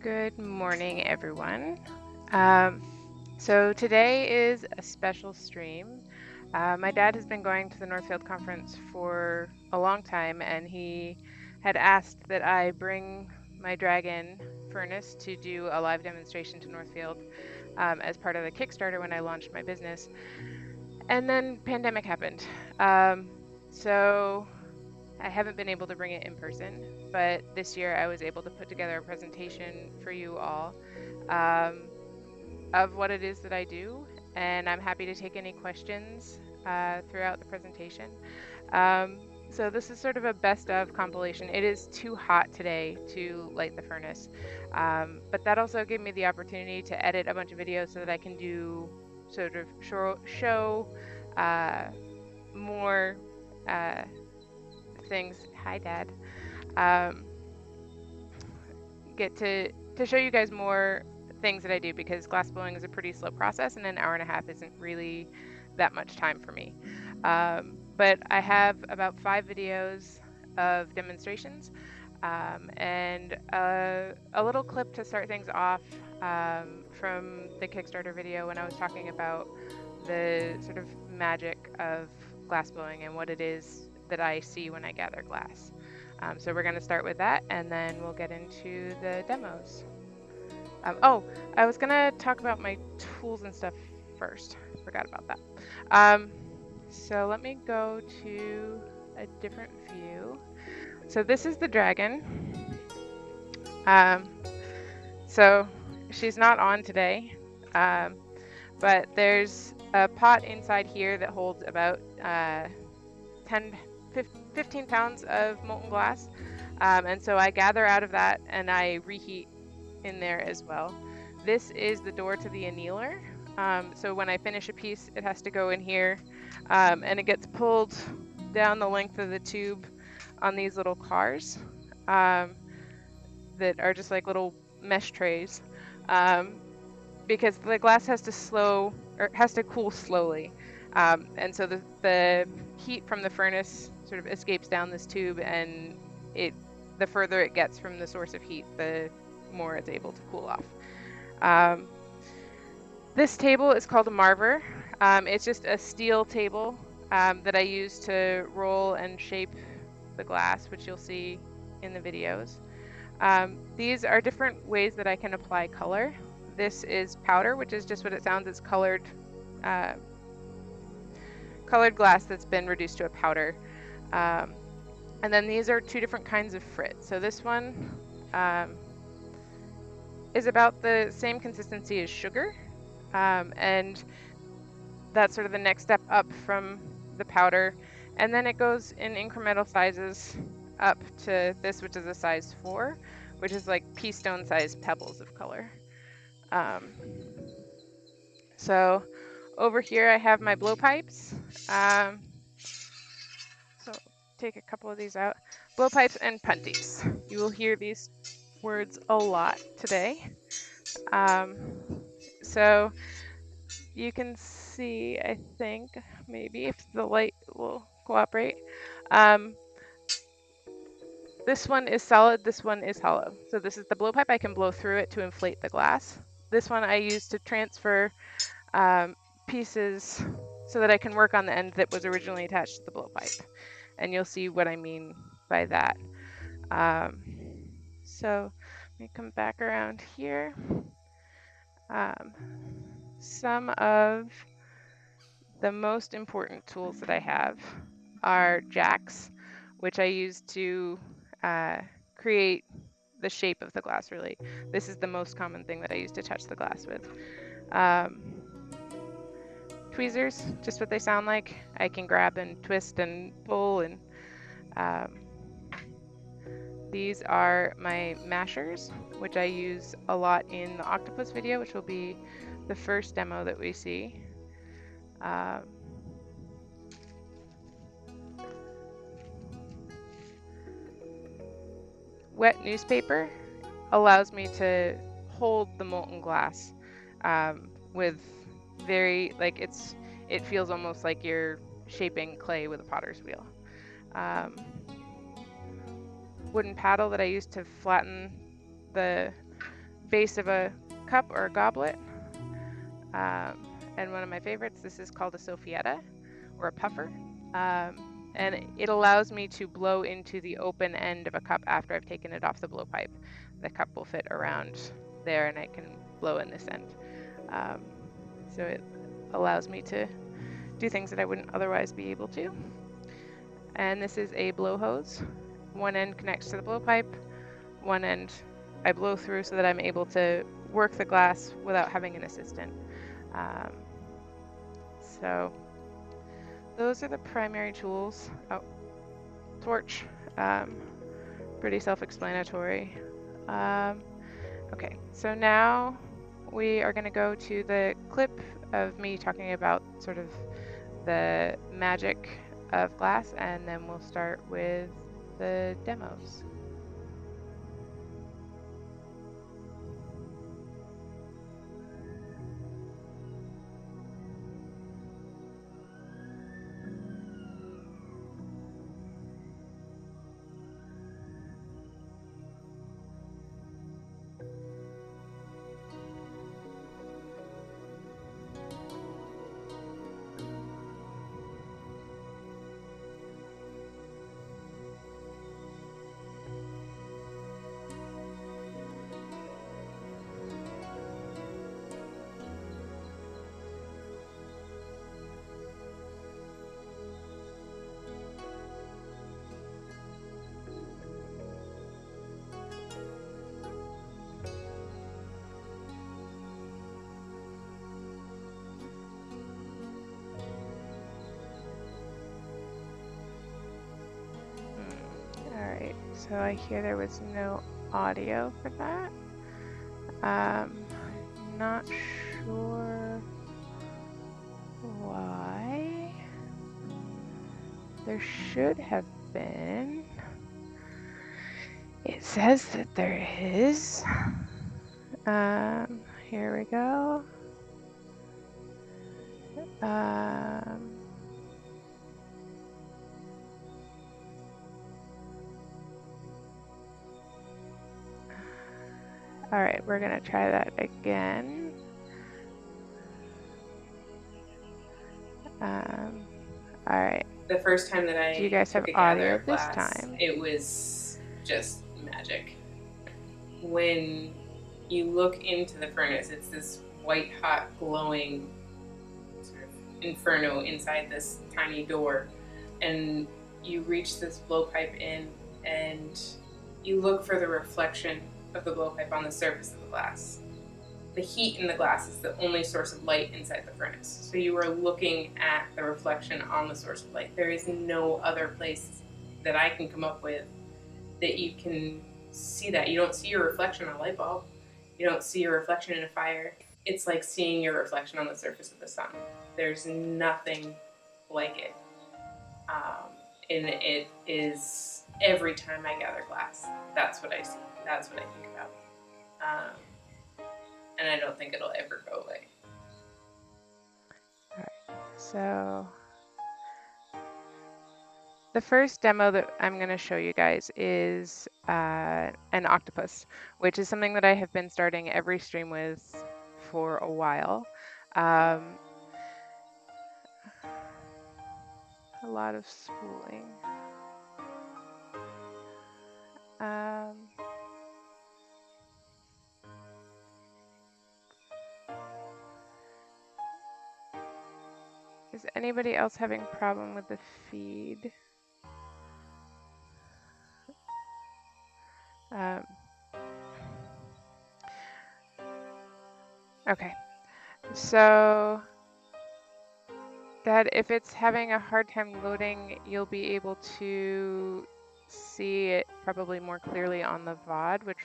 Good morning, everyone. So today is a special stream. My dad has been going to the Northfield Conference for a long time, and he had asked that I bring my dragon furnace to do a live demonstration to Northfield as part of the Kickstarter when I launched my business. And then pandemic happened. So I haven't been able to bring it in person, but this year I was able to put together a presentation for you all of what it is that I do, and I'm happy to take any questions throughout the presentation. So this is sort of a best of compilation. It is too hot today to light the furnace, but that also gave me the opportunity to edit a bunch of videos so that I can do sort of show more things. Hi, Dad. Get to show you guys more things that I do, because glass blowing is a pretty slow process and an hour and a half isn't really that much time for me. But I have about 5 videos of demonstrations and a little clip to start things off from the Kickstarter video when I was talking about the sort of magic of glass blowing and what it is that I see when I gather glass. So we're going to start with that, and then we'll get into the demos. Oh, I was going to talk about my tools and stuff first. Forgot about that. So let me go to a different view. So this is the dragon. So she's not on today, but there's a pot inside here that holds about 15 pounds of molten glass, and so I gather out of that and I reheat in there as well. This is the door to the annealer. So when I finish a piece, it has to go in here, and it gets pulled down the length of the tube on these little cars that are just like little mesh trays, because the glass has to cool slowly, and so the heat from the furnace sort of escapes down this tube, and the further it gets from the source of heat, the more it's able to cool off. This table is called a marver. It's just a steel table that I use to roll and shape the glass, which you'll see in the videos. These are different ways that I can apply color. This is powder, which is just what it sounds. It's colored glass that's been reduced to a powder. And then these are 2 different kinds of frit. So this one is about the same consistency as sugar, and that's sort of the next step up from the powder. And then it goes in incremental sizes up to this, which is a size 4, which is like pea stone sized pebbles of color. So over here I have my blowpipes. So take a couple of these out. Blowpipes and punties. You will hear these words a lot today. So you can see, I think, maybe if the light will cooperate. This one is solid, this one is hollow. So this is the blowpipe. I can blow through it to inflate the glass. This one I use to transfer pieces so that I can work on the end that was originally attached to the blowpipe. And you'll see what I mean by that. So let me come back around here. Some of the most important tools that I have are jacks, which I use to create the shape of the glass, really. This is the most common thing that I use to touch the glass with. Tweezers, just what they sound like. I can grab and twist and pull, and these are my mashers, which I use a lot in the octopus video, which will be the first demo that we see. Wet newspaper allows me to hold the molten glass with very, like, it feels almost like you're shaping clay with a potter's wheel. Wooden paddle that I use to flatten the base of a cup or a goblet. And one of my favorites, this is called a soffietta or a puffer. And it allows me to blow into the open end of a cup after I've taken it off the blowpipe. The cup will fit around there and I can blow in this end. So it allows me to do things that I wouldn't otherwise be able to. And this is a blow hose. One end connects to the blowpipe, one end I blow through so that I'm able to work the glass without having an assistant. So those are the primary tools. Oh, torch. Pretty self-explanatory. Okay, so now we are going to go to the clip of me talking about sort of the magic of glass, and then we'll start with the demos. Alright, so I hear there was no audio for that. Not sure why. There should have been. It says that there is. Here we go. All right, we're gonna try that again. All right. The first time that I Do you guys have audio this time? It was just magic. When you look into the furnace, it's this white hot glowing sort of inferno inside this tiny door, and you reach this blowpipe in and you look for the reflection of the blowpipe on the surface of the glass. The heat in the glass is the only source of light inside the furnace. So you are looking at the reflection on the source of light. There is no other place that I can come up with that you can see that. You don't see your reflection on a light bulb. You don't see your reflection in a fire. It's like seeing your reflection on the surface of the sun. There's nothing like it. And it is, every time I gather glass, that's what I see. That's what I think about. And I don't think it'll ever go away. All right, so the first demo that I'm going to show you guys is an octopus, which is something that I have been starting every stream with for a while. A lot of spooling. Is anybody else having a problem with the feed? Okay, so that if it's having a hard time loading, you'll be able to see it probably more clearly on the VOD, which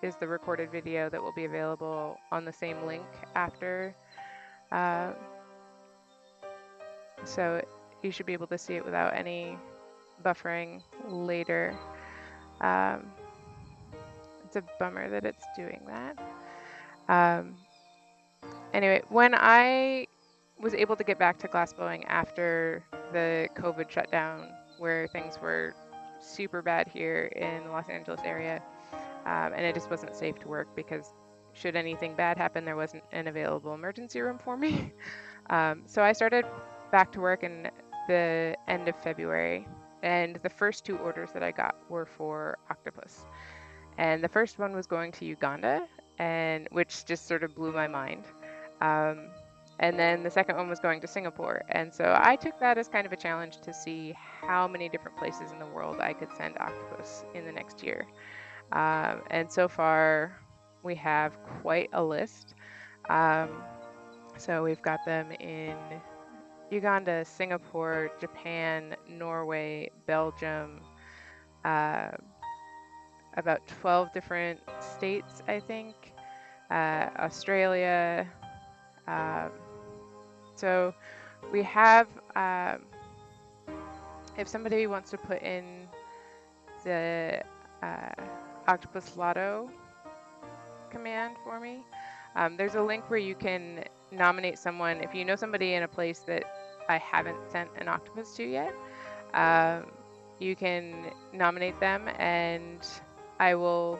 is the recorded video that will be available on the same link after. So you should be able to see it without any buffering later. It's a bummer that it's doing that. Anyway, when I was able to get back to glassblowing after the COVID shutdown, where things were super bad here in the Los Angeles area, and it just wasn't safe to work because should anything bad happen, there wasn't an available emergency room for me. So I started back to work in the end of February, and the first 2 orders that I got were for octopus. And the first one was going to Uganda, and which just sort of blew my mind. And then the second one was going to Singapore. And so I took that as kind of a challenge to see how many different places in the world I could send octopus in the next year. And so far, we have quite a list. So we've got them in Uganda, Singapore, Japan, Norway, Belgium, about 12 different states, I think, Australia. So we have, if somebody wants to put in the Octopus Lotto command for me, there's a link where you can nominate someone. If you know somebody in a place that I haven't sent an octopus to yet, you can nominate them, and I will,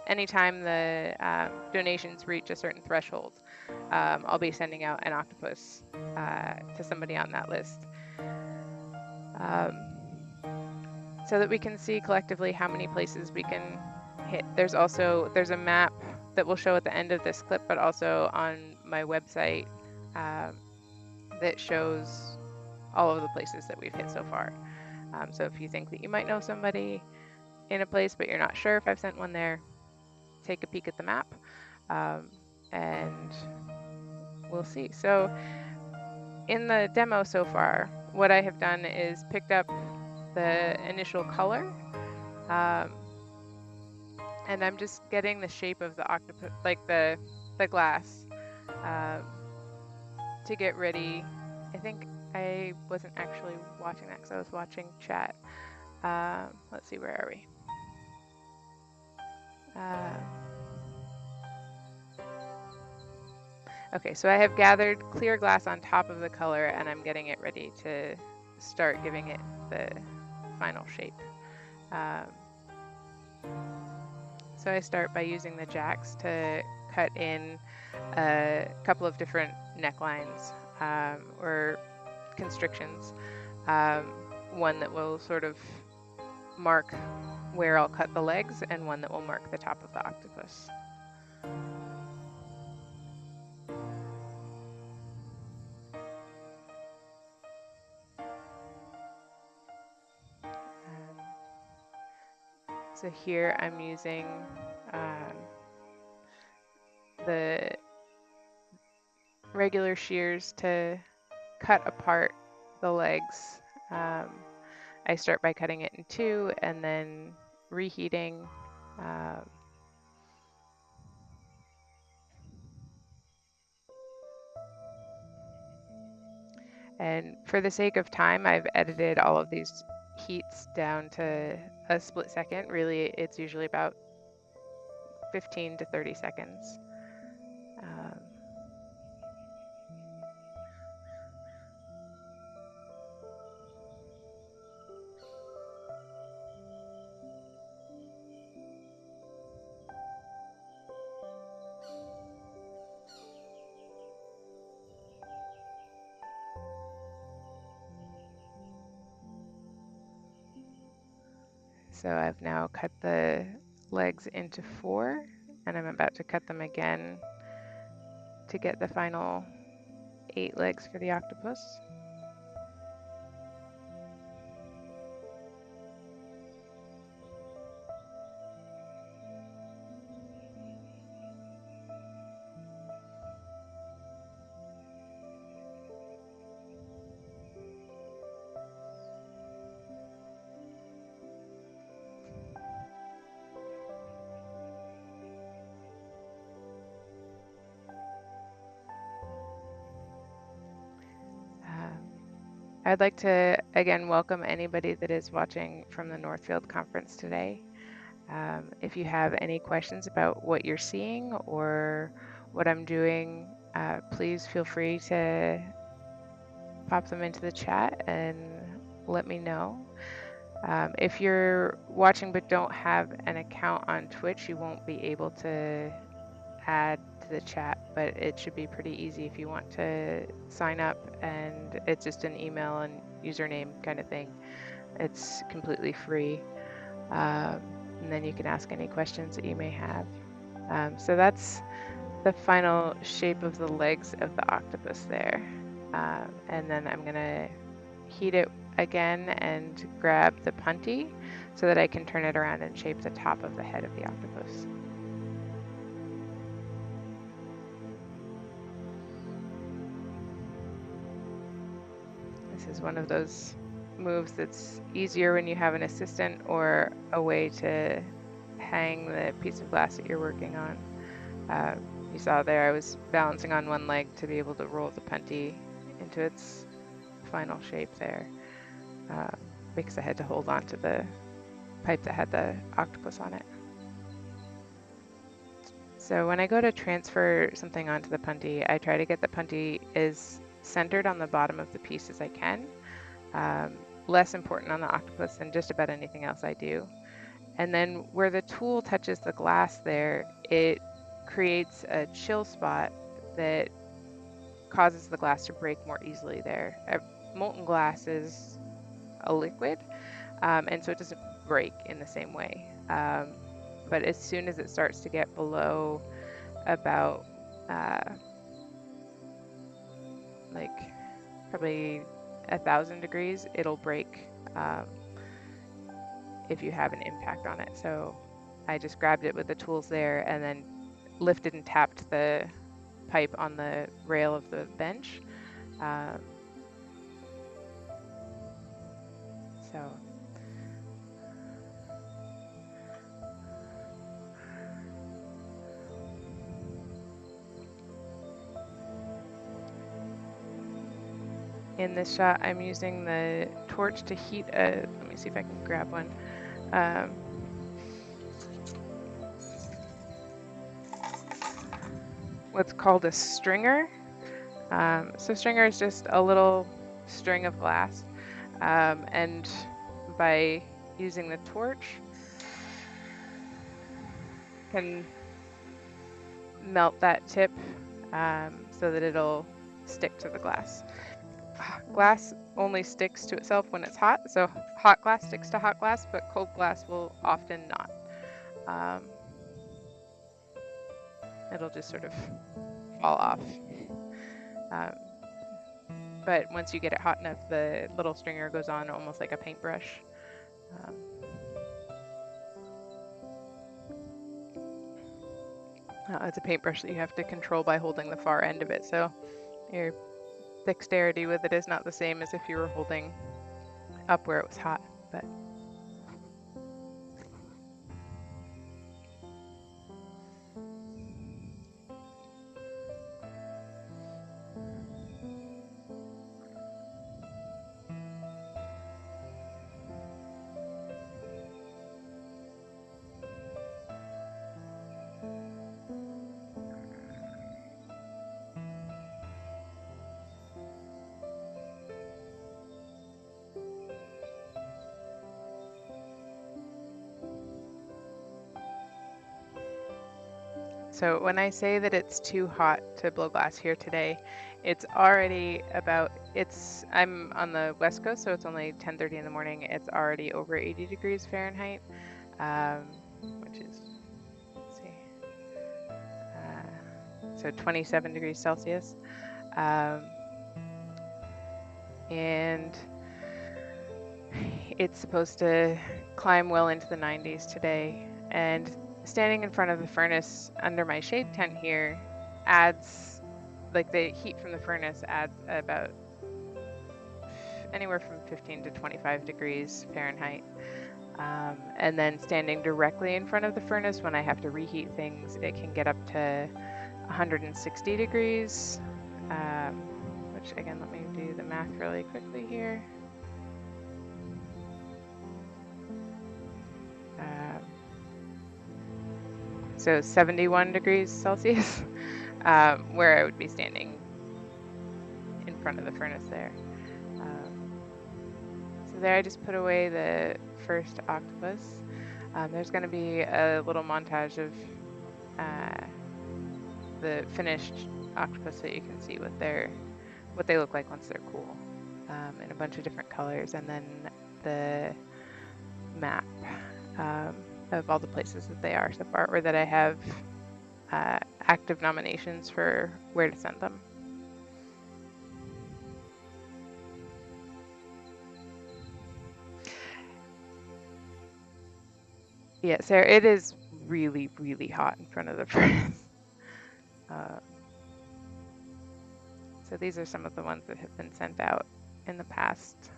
anytime the donations reach a certain threshold, I'll be sending out an octopus to somebody on that list, so that we can see collectively how many places we can hit. There's a map that will show at the end of this clip, but also on my website, that shows all of the places that we've hit so far. So if you think that you might know somebody in a place but you're not sure if I've sent one there, take a peek at the map, and we'll see. So in the demo so far, what I have done is picked up the initial color, and I'm just getting the shape of the octopus, like the glass, to get ready. I think I wasn't actually watching that because I was watching chat. Let's see, where are we? Okay, so I have gathered clear glass on top of the color, and I'm getting it ready to start giving it the final shape. So I start by using the jacks to cut in a couple of different necklines, or constrictions. One that will sort of mark where I'll cut the legs, and one that will mark the top of the octopus. So here I'm using the regular shears to cut apart the legs. I start by cutting it in two and then reheating. And for the sake of time, I've edited all of these heats down to a split second. Really, it's usually about 15 to 30 seconds. So I've now cut the legs into 4, and I'm about to cut them again to get the final 8 legs for the octopus. I'd like to again welcome anybody that is watching from the Northfield Conference today. If you have any questions about what you're seeing or what I'm doing, please feel free to pop them into the chat and let me know. If you're watching but don't have an account on Twitch, you won't be able to add to the chat, but it should be pretty easy if you want to sign up, and it's just an email and username kind of thing. It's completely free, and then you can ask any questions that you may have. So that's the final shape of the legs of the octopus there, and then I'm gonna heat it again and grab the punty so that I can turn it around and shape the top of the head of the octopus. is one of those moves that's easier when you have an assistant or a way to hang the piece of glass that you're working on. You saw there I was balancing on one leg to be able to roll the punty into its final shape there, because I had to hold on to the pipe that had the octopus on it. So when I go to transfer something onto the punty, I try to get the punty as centered on the bottom of the piece as I can. Less important on the octopus than just about anything else I do. And then where the tool touches the glass there, it creates a chill spot that causes the glass to break more easily there. Molten glass is a liquid, and so it doesn't break in the same way. But as soon as it starts to get below about like probably 1,000 degrees, it'll break if you have an impact on it. So I just grabbed it with the tools there and then lifted and tapped the pipe on the rail of the bench. So in this shot, I'm using the torch to heat let me see if I can grab one. What's called a stringer. So stringer is just a little string of glass, and by using the torch, can melt that tip so that it'll stick to the glass. Glass only sticks to itself when it's hot, so hot glass sticks to hot glass, but cold glass will often not. It'll just sort of fall off. But once you get it hot enough, the little stringer goes on almost like a paintbrush. It's a paintbrush that you have to control by holding the far end of it, so your dexterity with it is not the same as if you were holding up where it was hot. But so when I say that it's too hot to blow glass here today, it's already I'm on the West Coast, so it's only 10:30 in the morning. It's already over 80 degrees Fahrenheit, which is, let's see, so 27 degrees Celsius. And it's supposed to climb well into the 90s today. And standing in front of the furnace under my shade tent here adds, like the heat from the furnace adds about anywhere from 15 to 25 degrees Fahrenheit. And then standing directly in front of the furnace when I have to reheat things, it can get up to 160 degrees, which again, let me do the math really quickly here. So 71 degrees Celsius, where I would be standing in front of the furnace there. So there I just put away the first octopus. There's going to be a little montage of the finished octopus that you can see what they look like once they're cool, in a bunch of different colors, and then the map of all the places that they are so far, or that I have active nominations for where to send them. Yeah, Sarah, it is really, really hot in front of the furnace. So these are some of the ones that have been sent out. in the past.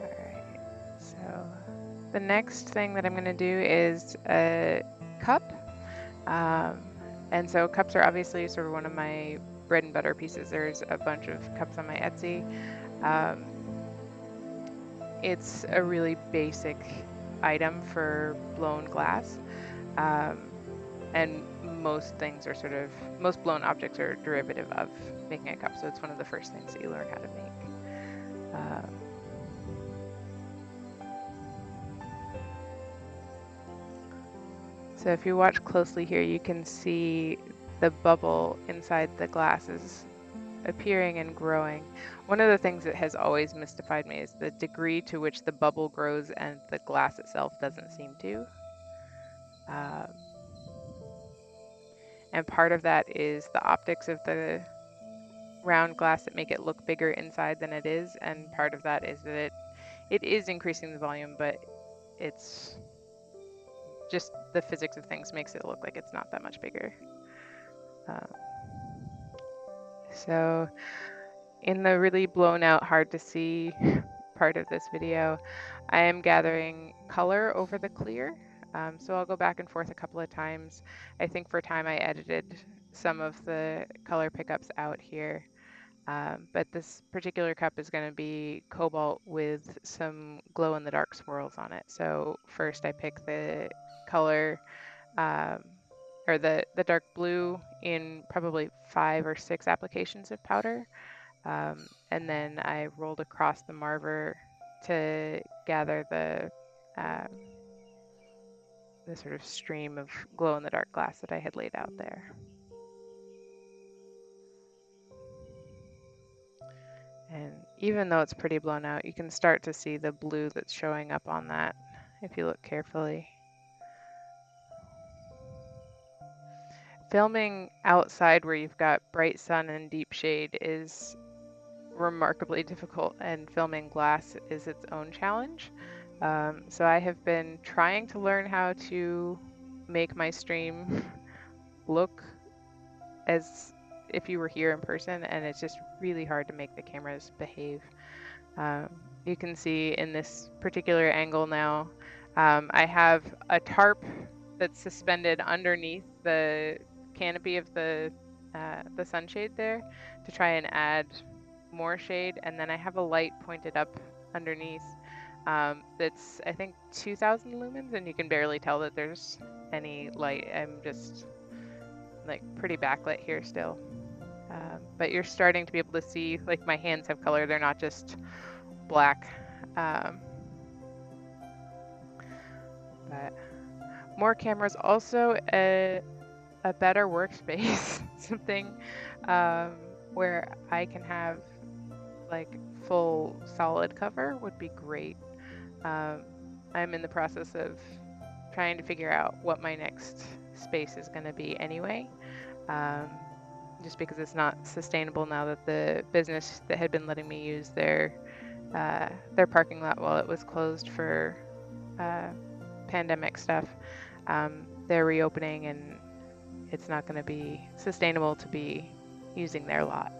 All right, so the next thing that I'm going to do is a cup. And so cups are obviously sort of one of my bread and butter pieces. There's a bunch of cups on my Etsy. It's a really basic item for blown glass. And most things are most blown objects are derivative of making a cup. So it's one of the first things that you learn how to make. So if you watch closely here, you can see the bubble inside the glass is appearing and growing. One of the things that has always mystified me is the degree to which the bubble grows and the glass itself doesn't seem to. And part of that is the optics of the round glass that make it look bigger inside than it is, and part of that is that it is increasing the volume, but it's just the physics of things makes it look like it's not that much bigger. So in the really blown out, hard to see part of this video, I am gathering color over the clear. So I'll go back and forth a couple of times. I think for time I edited some of the color pickups out here. But this particular cup is going to be cobalt with some glow in the dark swirls on it. So first I pick the color or the dark blue in probably 5 or 6 applications of powder. And then I rolled across the marver to gather the sort of stream of glow in the dark glass that I had laid out there. And even though it's pretty blown out, you can start to see the blue that's showing up on that if you look carefully. Filming outside where you've got bright sun and deep shade is remarkably difficult, and filming glass is its own challenge. So I have been trying to learn how to make my stream look as if you were here in person, and it's just really hard to make the cameras behave. You can see in this particular angle now, I have a tarp that's suspended underneath the canopy of the sunshade there to try and add more shade, and then I have a light pointed up underneath that's I think 2,000 lumens, and you can barely tell that there's any light. I'm just like pretty backlit here still, but you're starting to be able to see like my hands have color, they're not just black. But more cameras, also a better workspace, something where I can have like full solid cover would be great. I'm in the process of trying to figure out what my next space is going to be anyway, just because it's not sustainable now that the business that had been letting me use their parking lot while it was closed for pandemic stuff, they're reopening, and it's not going to be sustainable to be using their lot.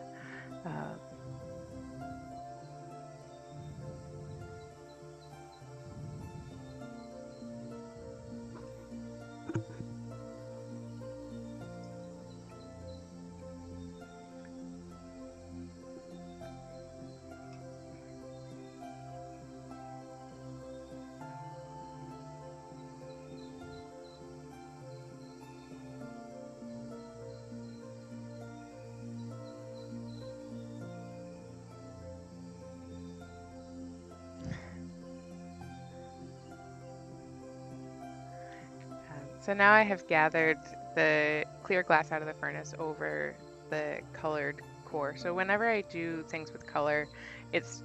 So now I have gathered the clear glass out of the furnace over the colored core. So whenever I do things with color, it's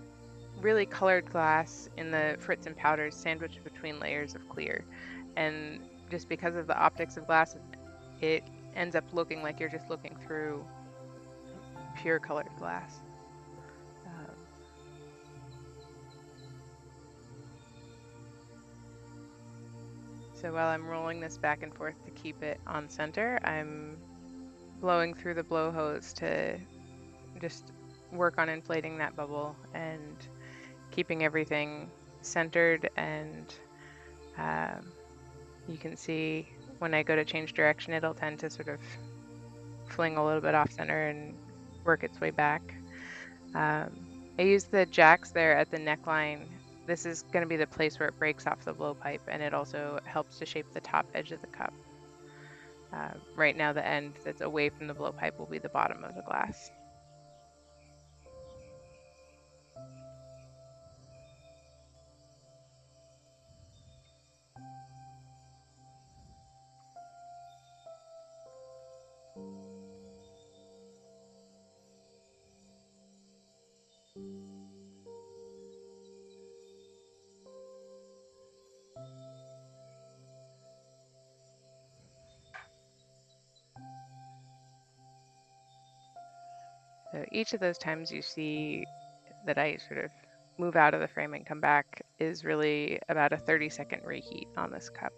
really colored glass in the frits and powders sandwiched between layers of clear. And just because of the optics of glass, it ends up looking like you're just looking through pure colored glass. So while I'm rolling this back and forth to keep it on center, I'm blowing through the blow hose to just work on inflating that bubble and keeping everything centered. And you can see when I go to change direction, it'll tend to sort of fling a little bit off center and work its way back. I use the jacks there at the neckline. This is going to be the place where it breaks off the blowpipe, and it also helps to shape the top edge of the cup. Right now, the end that's away from the blowpipe will be the bottom of the glass. So each of those times you see that I sort of move out of the frame and come back is really about a 30-second reheat on this cup.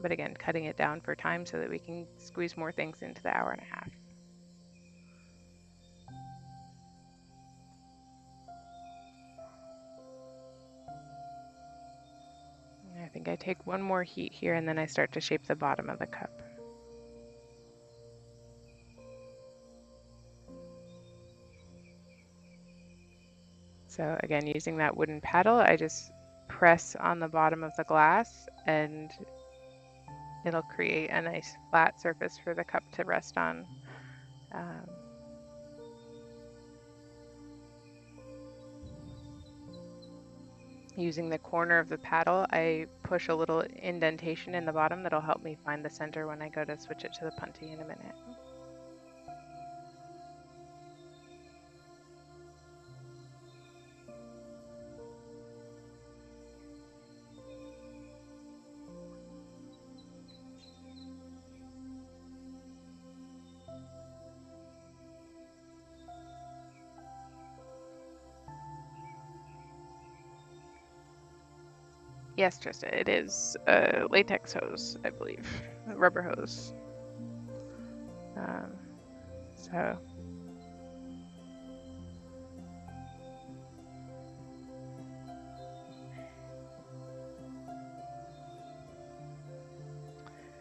But again, cutting it down for time so that we can squeeze more things into the hour and a half. I think I take one more heat here and then I start to shape the bottom of the cup. So again, using that wooden paddle, I just press on the bottom of the glass and it'll create a nice flat surface for the cup to rest on. Using the corner of the paddle, I push a little indentation in the bottom that'll help me find the center when I go to switch it to the punty in a minute. Yes, Trista, it is a latex hose, I believe, a rubber hose.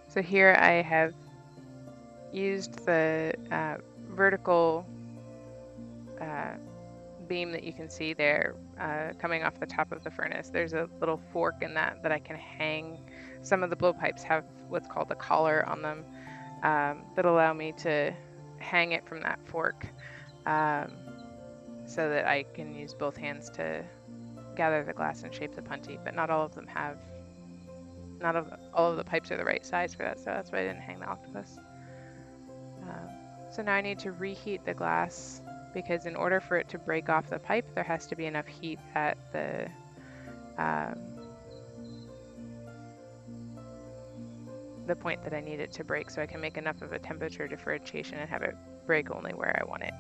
So here I have used the vertical beam that you can see there coming off the top of the furnace. There's a little fork in that I can hang. Some of the blowpipes have what's called a collar on them that allow me to hang it from that fork so that I can use both hands to gather the glass and shape the punty, but not all of them have, all of the pipes are the right size for that, so that's why I didn't hang the octopus. So now I need to reheat the glass because in order for it to break off the pipe, there has to be enough heat at the point that I need it to break so I can make enough of a temperature differentiation and have it break only where I want it.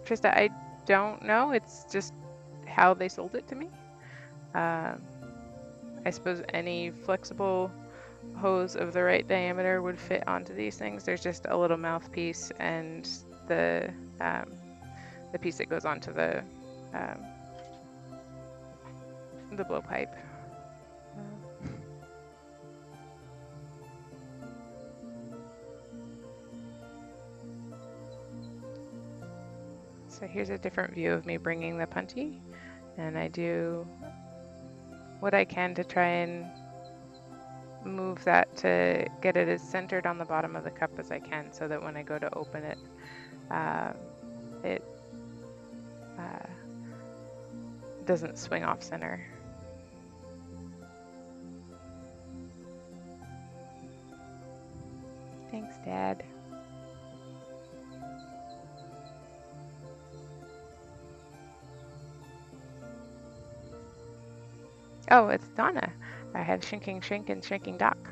Trista, I don't know. It's just how they sold it to me. I suppose any flexible hose of the right diameter would fit onto these things. There's just a little mouthpiece and the piece that goes onto the blowpipe. So here's a different view of me bringing the punty, and I do what I can to try and move that to get it as centered on the bottom of the cup as I can so that when I go to open it, it doesn't swing off center. Thanks, Dad. Oh, it's Donna. I have Shrinking Shrink and Shrinking Dock.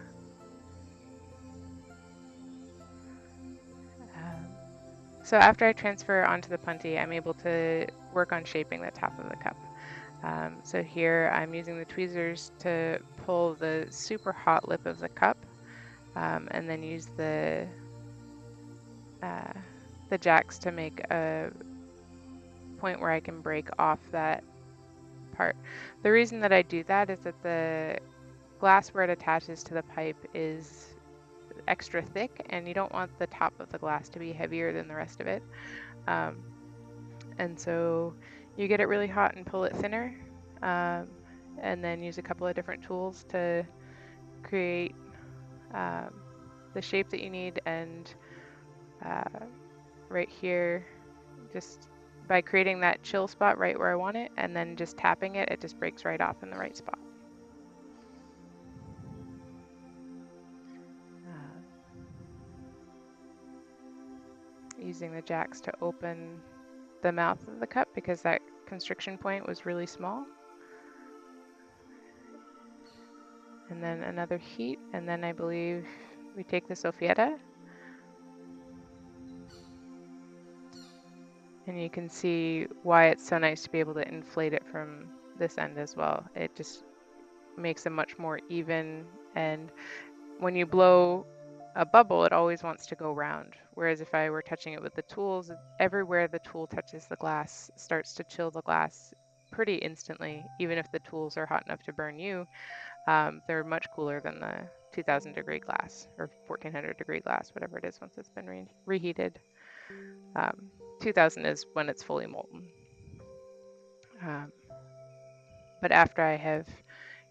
So after I transfer onto the punty, I'm able to work on shaping the top of the cup. So here I'm using the tweezers to pull the super hot lip of the cup, and then use the jacks to make a point where I can break off that part. The reason that I do that is that the glass where it attaches to the pipe is extra thick, and you don't want the top of the glass to be heavier than the rest of it. And so you get it really hot and pull it thinner, and then use a couple of different tools to create the shape that you need. And right here, just by creating that chill spot right where I want it, and then just tapping it, it just breaks right off in the right spot. Using the jacks to open the mouth of the cup because that constriction point was really small. And then another heat, and then I believe we take the soffietta, and you can see why it's so nice to be able to inflate it from this end as well. It just makes a much more even, and when you blow a bubble, it always wants to go round. Whereas if I were touching it with the tools, everywhere the tool touches the glass starts to chill the glass pretty instantly. Even if the tools are hot enough to burn you, they're much cooler than the 2000 degree glass or 1400 degree glass, whatever it is once it's been reheated. 2000 is when it's fully molten. But after I have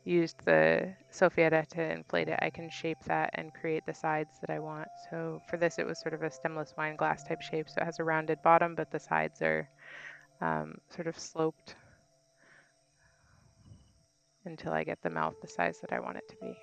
used the soffietta to inflate it, I can shape that and create the sides that I want. So for this, it was sort of a stemless wine glass type shape. So it has a rounded bottom, but the sides are sort of sloped until I get the mouth the size that I want it to be.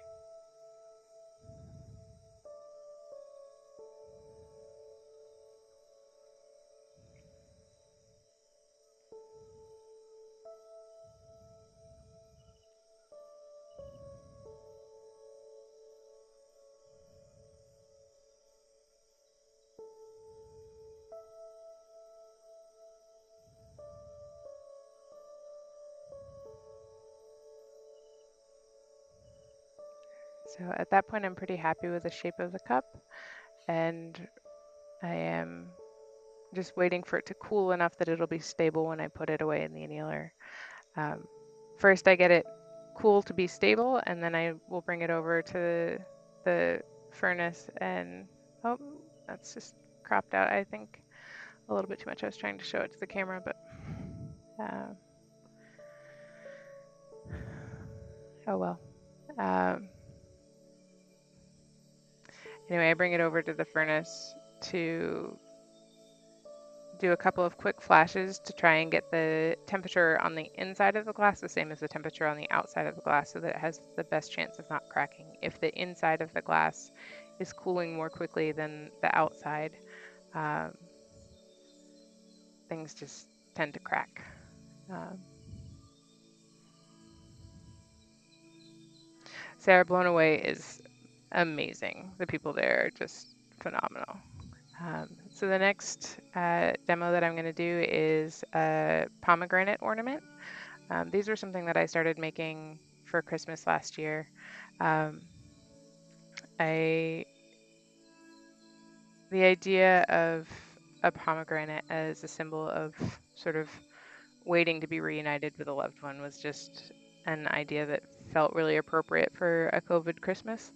So at that point, I'm pretty happy with the shape of the cup, and I am just waiting for it to cool enough that it'll be stable when I put it away in the annealer. First, I get it cool to be stable, and then I will bring it over to the furnace and, oh, that's just cropped out, I think, a little bit too much. I was trying to show it to the camera, but oh well. Anyway, I bring it over to the furnace to do a couple of quick flashes to try and get the temperature on the inside of the glass the same as the temperature on the outside of the glass so that it has the best chance of not cracking. If the inside of the glass is cooling more quickly than the outside, things just tend to crack. Sarah Blown Away is amazing. The people there are just phenomenal. So the next demo that I'm going to do is a pomegranate ornament. These were something that I started making for Christmas last year. The idea of a pomegranate as a symbol of sort of waiting to be reunited with a loved one was just an idea that felt really appropriate for a COVID Christmas.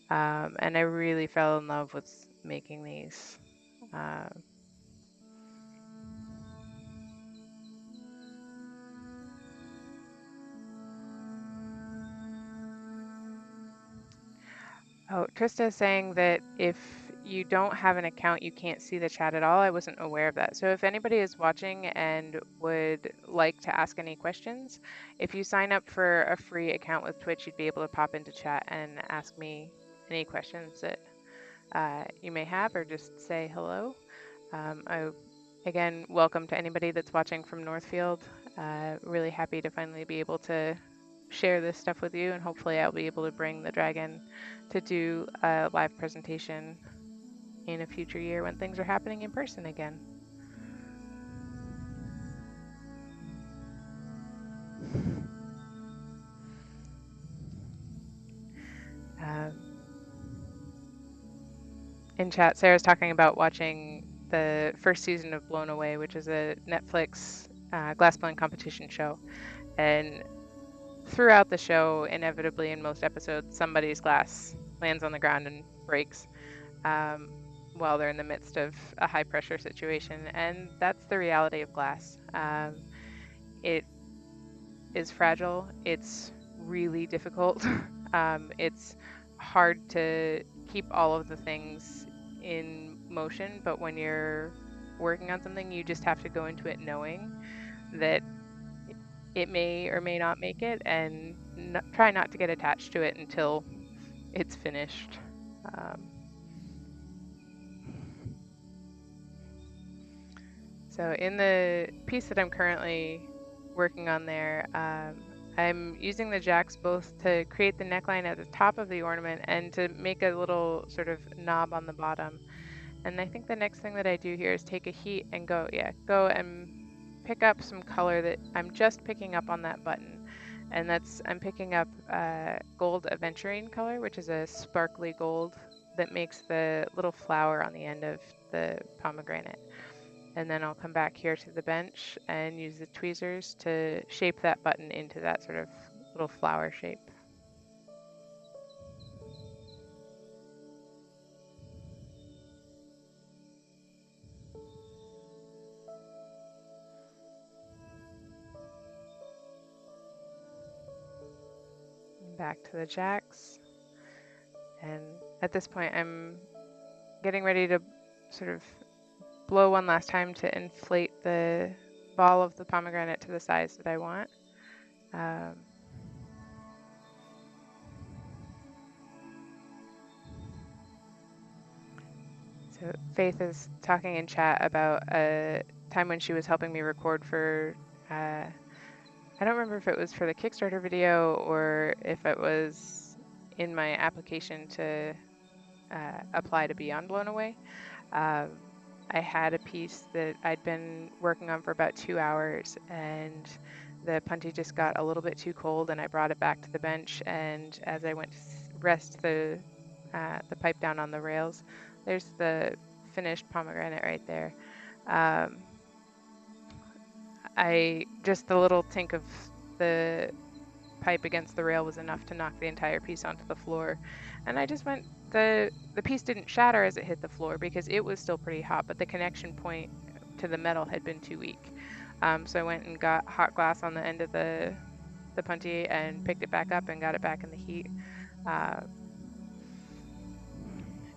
And I really fell in love with making these. Oh, Trista is saying that if you don't have an account, you can't see the chat at all. I wasn't aware of that. So if anybody is watching and would like to ask any questions, if you sign up for a free account with Twitch, you'd be able to pop into chat and ask me any questions that you may have, or just say hello. Again, welcome to anybody that's watching from Northfield. Really happy to finally be able to share this stuff with you, and hopefully I'll be able to bring the dragon to do a live presentation in a future year when things are happening in person again. In chat, Sarah's talking about watching the first season of Blown Away, which is a Netflix glass blowing competition show. And throughout the show, inevitably in most episodes, somebody's glass lands on the ground and breaks while they're in the midst of a high pressure situation. And that's the reality of glass. It is fragile. It's really difficult. It's hard to keep all of the things in motion, but when you're working on something, you just have to go into it knowing that it may or may not make it, and try not to get attached to it until it's finished. So in the piece that I'm currently working on there, I'm using the jacks both to create the neckline at the top of the ornament and to make a little sort of knob on the bottom. And I think the next thing that I do here is take a heat and go and pick up some color that I'm just picking up on that button. And I'm picking up gold aventurine color, which is a sparkly gold that makes the little flower on the end of the pomegranate. And then I'll come back here to the bench and use the tweezers to shape that button into that sort of little flower shape. Back to the jacks. And at this point, I'm getting ready to sort of blow one last time to inflate the ball of the pomegranate to the size that I want. So Faith is talking in chat about a time when she was helping me record for, I don't remember if it was for the Kickstarter video or if it was in my application to apply to be on Blown Away. I had a piece that I'd been working on for about 2 hours, and the punty just got a little bit too cold, and I brought it back to the bench. And as I went to rest the pipe down on the rails, there's the finished pomegranate right there. Just the little tink of the pipe against the rail was enough to knock the entire piece onto the floor. And I just went, the piece didn't shatter as it hit the floor because it was still pretty hot, but the connection point to the metal had been too weak. So I went and got hot glass on the end of the punty and picked it back up and got it back in the heat.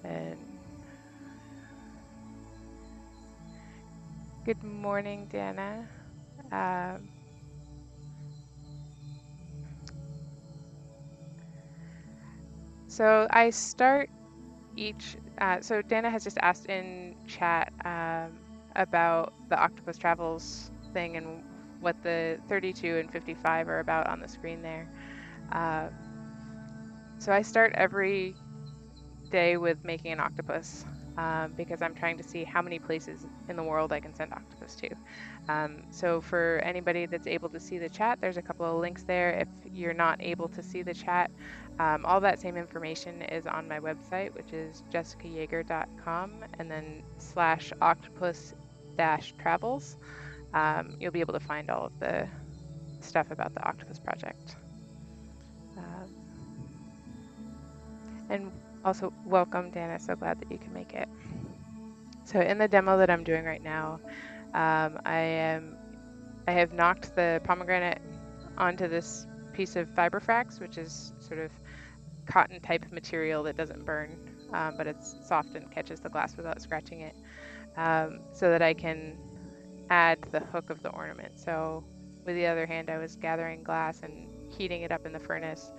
And good morning, Dana. So I start each, so Dana has just asked in chat about the Octopus Travels thing and what the 32 and 55 are about on the screen there. So I start every day with making an octopus because I'm trying to see how many places in the world I can send octopus to. So for anybody that's able to see the chat, there's a couple of links there. If you're not able to see the chat, all that same information is on my website, which is jessicayager.com, and then /octopus-travels. You'll be able to find all of the stuff about the octopus project. And also welcome, Dana, so glad that you can make it. So in the demo that I'm doing right now, I have knocked the pomegranate onto this piece of fiberfrax, which is sort of cotton type material that doesn't burn, but it's soft and catches the glass without scratching it, so that I can add the hook of the ornament. So with the other hand, I was gathering glass and heating it up in the furnace,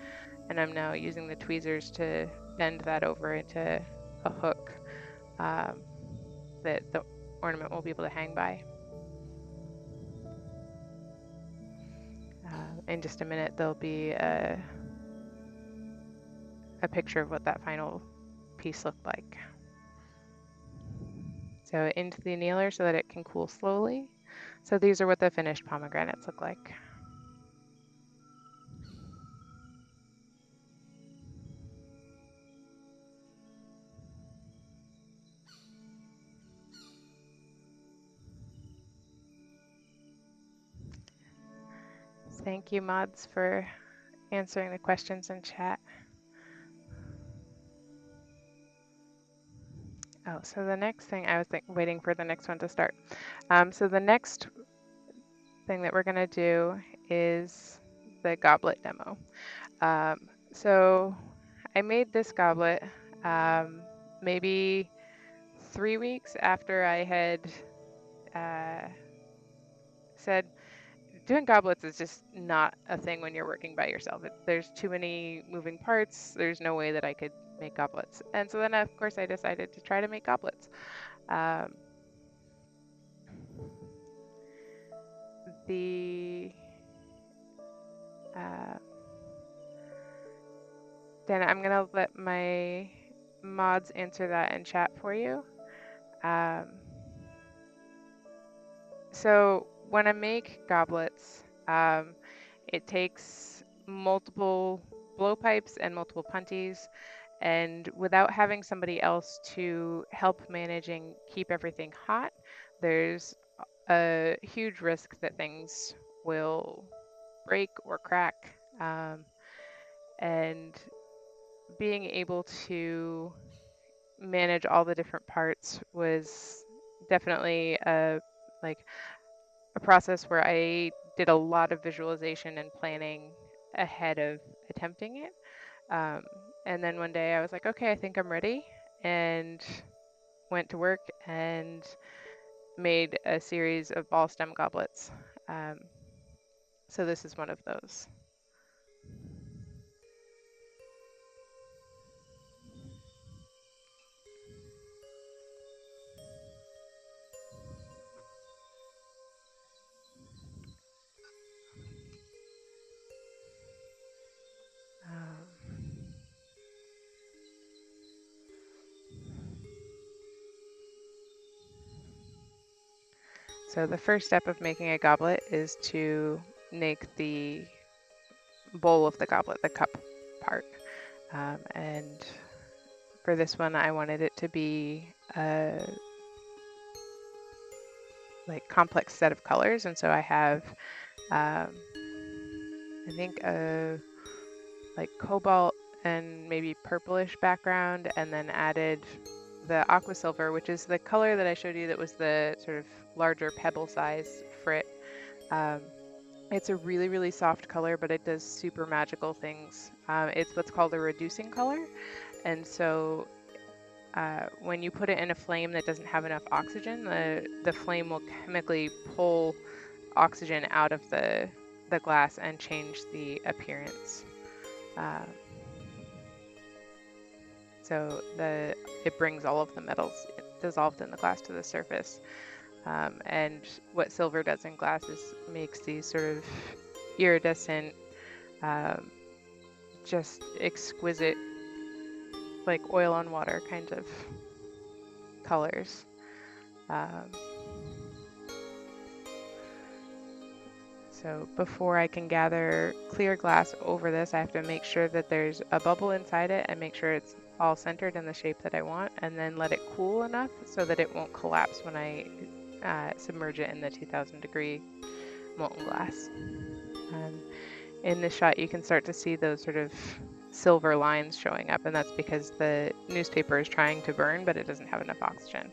and I'm now using the tweezers to bend that over into a hook that the ornament will be able to hang by. in just a minute there'll be a picture of what that final piece looked like. So into the annealer so that it can cool slowly. So these are what the finished pomegranates look like. Thank you, mods, for answering the questions in chat. Oh, so the next thing, I was waiting for the next one to start. So the next thing that we're going to do is the goblet demo. So I made this goblet maybe 3 weeks after I had said doing goblets is just not a thing when you're working by yourself. There's too many moving parts. There's no way that I could make goblets. And so then, of course, I decided to try to make goblets. Then I'm going to let my mods answer that in chat for you. So when I make goblets, it takes multiple blowpipes and multiple punties, and without having somebody else to help managing keep everything hot, there's a huge risk that things will break or crack. And being able to manage all the different parts was definitely a process where I did a lot of visualization and planning ahead of attempting it. And then one day I was like, okay, I think I'm ready, and went to work and made a series of ball stem goblets. So this is one of those. So the first step of making a goblet is to make the bowl of the goblet, the cup part. And for this one, I wanted it to be a complex set of colors, and so I have I think a cobalt and maybe purplish background, and then added the aqua silver, which is the color that I showed you that was the sort of larger pebble size frit. It's a really, really soft color, but it does super magical things. It's what's called a reducing color, and so when you put it in a flame that doesn't have enough oxygen, the flame will chemically pull oxygen out of the glass and change the appearance. So it brings all of the metals dissolved in the glass to the surface. And what silver does in glass is makes these sort of iridescent, just exquisite, like oil on water kind of colors. So before I can gather clear glass over this, I have to make sure that there's a bubble inside it and make sure it's all centered in the shape that I want, and then let it cool enough so that it won't collapse when I submerge it in the 2000-degree molten glass. In this shot, you can start to see those sort of silver lines showing up, and that's because the newspaper is trying to burn, but it doesn't have enough oxygen.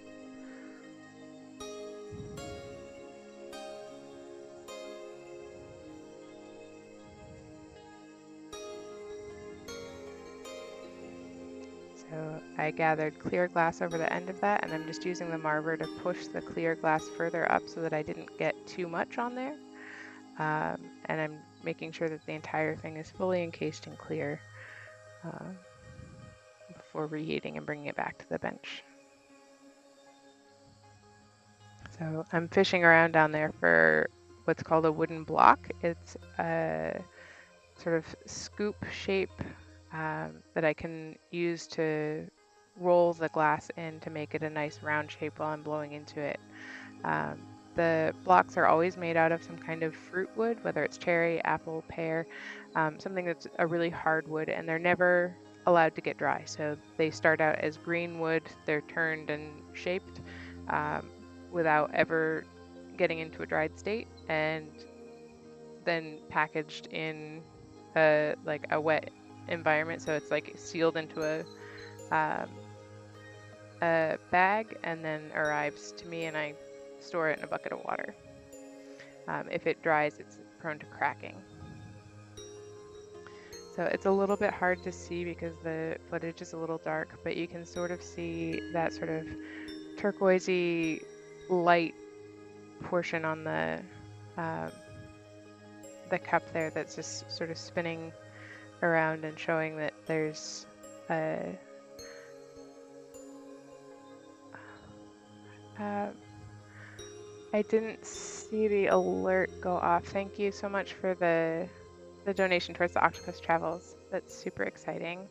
So I gathered clear glass over the end of that, and I'm just using the marver to push the clear glass further up so that I didn't get too much on there. And I'm making sure that the entire thing is fully encased in clear before reheating and bringing it back to the bench. So I'm fishing around down there for what's called a wooden block. It's a sort of scoop shape that I can use to roll the glass in to make it a nice round shape while I'm blowing into it. The blocks are always made out of some kind of fruit wood, whether it's cherry, apple, pear, something that's a really hard wood, and they're never allowed to get dry. So they start out as green wood, they're turned and shaped without ever getting into a dried state, and then packaged in a wet environment. So it's like sealed into a bag and then arrives to me, and I store it in a bucket of water. If it dries, it's prone to cracking. So it's a little bit hard to see because the footage is a little dark, but you can sort of see that sort of turquoisey light portion on the cup there that's just sort of spinning around and showing that there's a I didn't see the alert go off. Thank you so much for the donation towards the Octopus Travels. That's super exciting.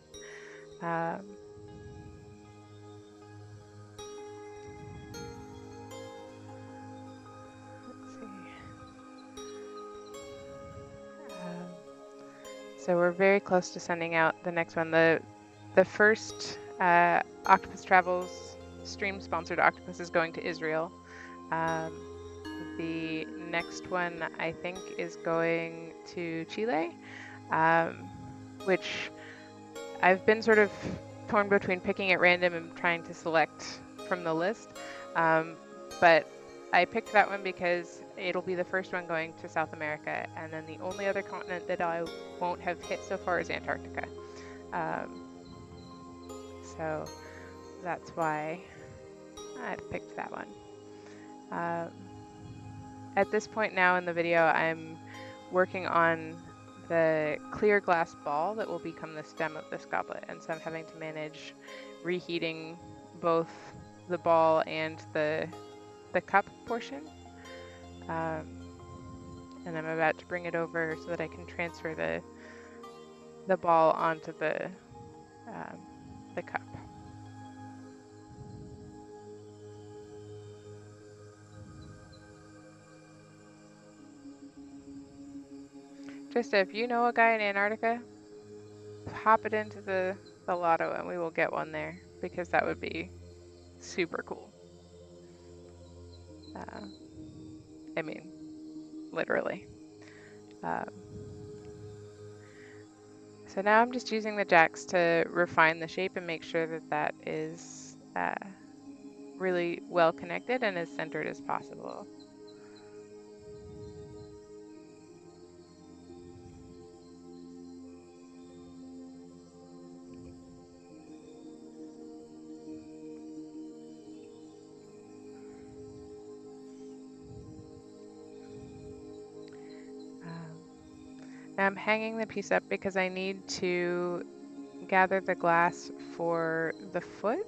Let's see. So we're very close to sending out the next one. The first Octopus Travels stream-sponsored octopus is going to Israel. The next one, I think, is going to Chile, which I've been sort of torn between picking at random and trying to select from the list. But I picked that one because it'll be the first one going to South America, and then the only other continent that I won't have hit so far is Antarctica. So that's why I picked that one. At this point now in the video, I'm working on the clear glass ball that will become the stem of this goblet, and so I'm having to manage reheating both the ball and the cup portion. And I'm about to bring it over so that I can transfer the ball onto the cup. Just if you know a guy in Antarctica, hop it into the lotto and we will get one there, because that would be super cool. I mean, literally. So now I'm just using the jacks to refine the shape and make sure that that is really well connected and as centered as possible. Now I'm hanging the piece up because I need to gather the glass for the foot.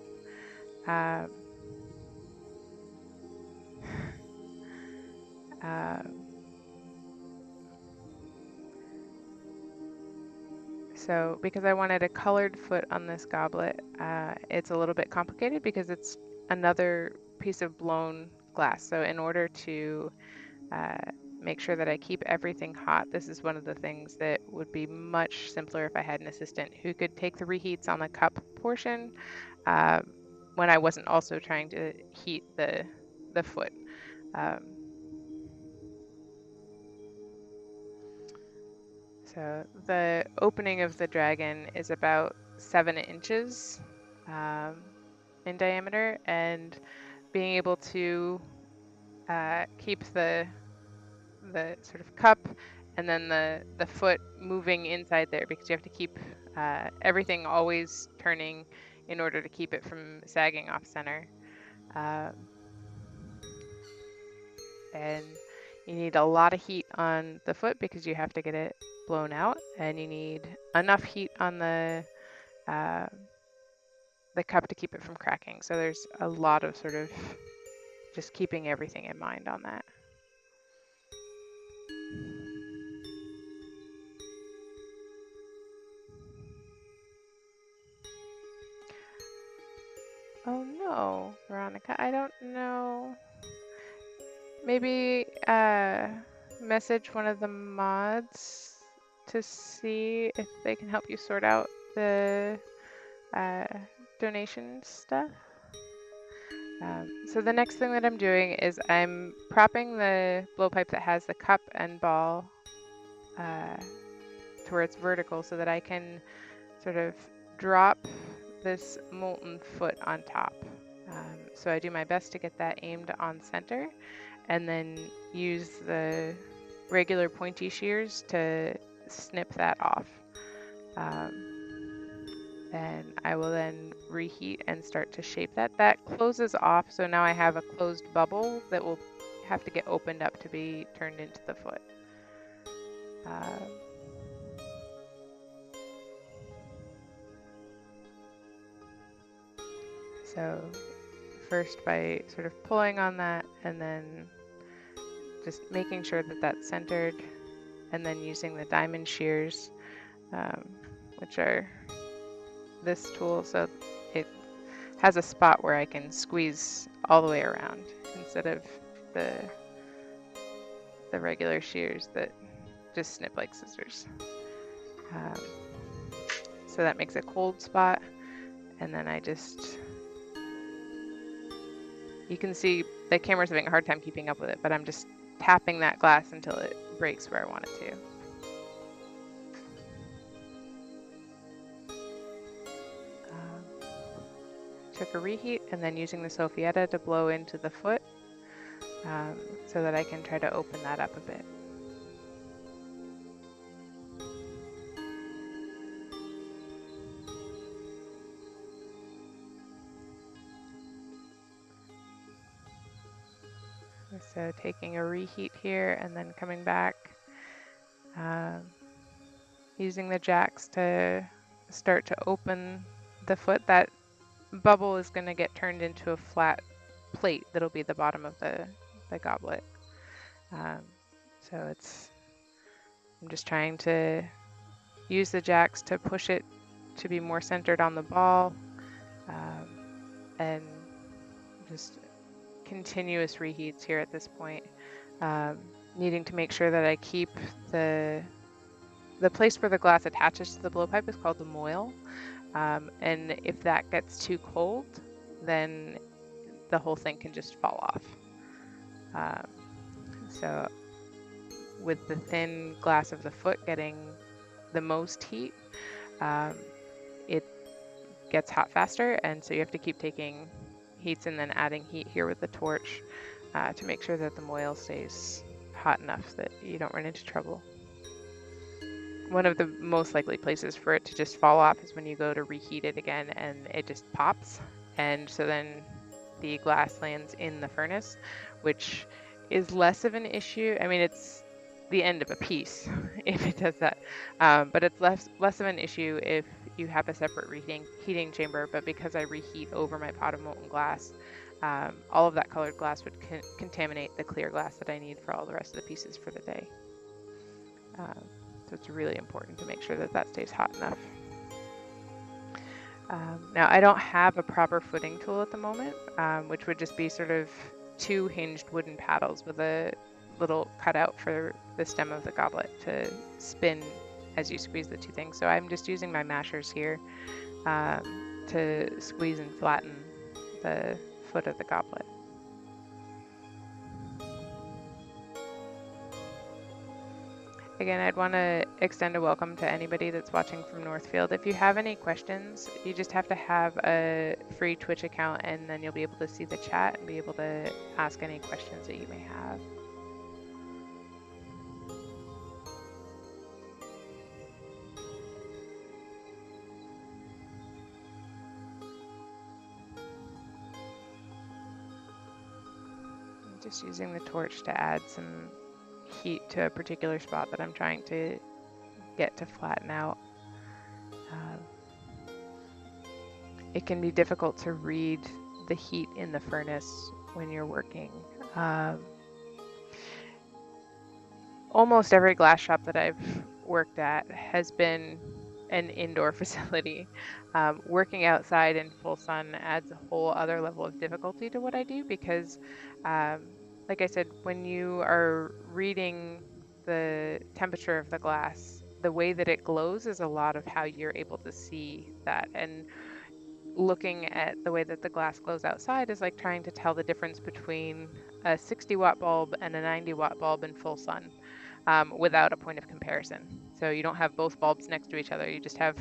So because I wanted a colored foot on this goblet, it's a little bit complicated because it's another piece of blown glass. So in order to make sure that I keep everything hot, this is one of the things that would be much simpler if I had an assistant who could take the reheats on the cup portion when I wasn't also trying to heat the foot. So the opening of the dragon is about 7 inches in diameter, and being able to keep the sort of cup and then the foot moving inside there, because you have to keep everything always turning in order to keep it from sagging off center. And you need a lot of heat on the foot because you have to get it blown out, and you need enough heat on the cup to keep it from cracking. So there's a lot of sort of just keeping everything in mind on that. know, Veronica. I don't know. Maybe message one of the mods to see if they can help you sort out the donation stuff. So the next thing that I'm doing is I'm propping the blowpipe that has the cup and ball to where it's vertical so that I can sort of drop this molten foot on top. So I do my best to get that aimed on center and then use the regular pointy shears to snip that off. And I will then reheat and start to shape that. That closes off, so now I have a closed bubble that will have to get opened up to be turned into the foot. So first by sort of pulling on that and then just making sure that that's centered, and then using the diamond shears, which are this tool, so it has a spot where I can squeeze all the way around instead of the regular shears that just snip like scissors. So that makes a cold spot, and then I just, you can see the camera's having a hard time keeping up with it, but I'm just tapping that glass until it breaks where I want it to. Took a reheat and then using the Soffietta to blow into the foot so that I can try to open that up a bit. So taking a reheat here and then coming back, using the jacks to start to open the foot. That bubble is going to get turned into a flat plate that'll be the bottom of the goblet. So I'm just trying to use the jacks to push it to be more centered on the ball, and just continuous reheats here at this point, needing to make sure that I keep the place where the glass attaches to the blowpipe is called the moil, and if that gets too cold, then the whole thing can just fall off. So with the thin glass of the foot getting the most heat, it gets hot faster, and so you have to keep taking heats and then adding heat here with the torch to make sure that the moil stays hot enough that you don't run into trouble. One of the most likely places for it to just fall off is when you go to reheat it again and it just pops, and so then the glass lands in the furnace, which is less of an issue. I mean, it's the end of a piece if it does that, but it's less of an issue if you have a separate heating chamber. But because I reheat over my pot of molten glass, all of that colored glass would contaminate the clear glass that I need for all the rest of the pieces for the day. So it's really important to make sure that that stays hot enough. Now I don't have a proper footing tool at the moment, which would just be sort of 2 hinged wooden paddles with a little cutout for the stem of the goblet to spin as you squeeze the 2 things. So I'm just using my mashers here to squeeze and flatten the foot of the goblet. Again, I'd want to extend a welcome to anybody that's watching from Northfield. If you have any questions, you just have to have a free Twitch account, and then you'll be able to see the chat and be able to ask any questions that you may have. I'm just using the torch to add some heat to a particular spot that I'm trying to get to flatten out. It can be difficult to read the heat in the furnace when you're working. Almost every glass shop that I've worked at has been an indoor facility. Working outside in full sun adds a whole other level of difficulty to what I do because, um, like I said, when you are reading the temperature of the glass, the way that it glows is a lot of how you're able to see that. And looking at the way that the glass glows outside is like trying to tell the difference between a 60-watt bulb and a 90-watt bulb in full sun, without a point of comparison. So you don't have both bulbs next to each other. You just have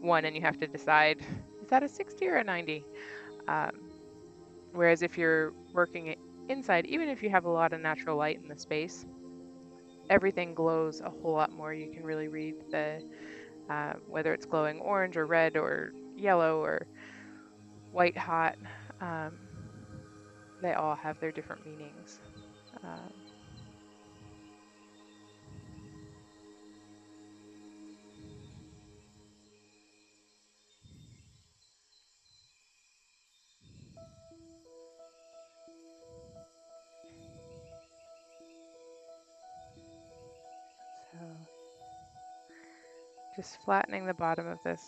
one and you have to decide, is that a 60 or a 90? Um, Whereas if you're working inside, even if you have a lot of natural light in the space, everything glows a whole lot more. You can really read the whether it's glowing orange or red or yellow or white hot. Um, they all have their different meanings. Um, so just flattening the bottom of this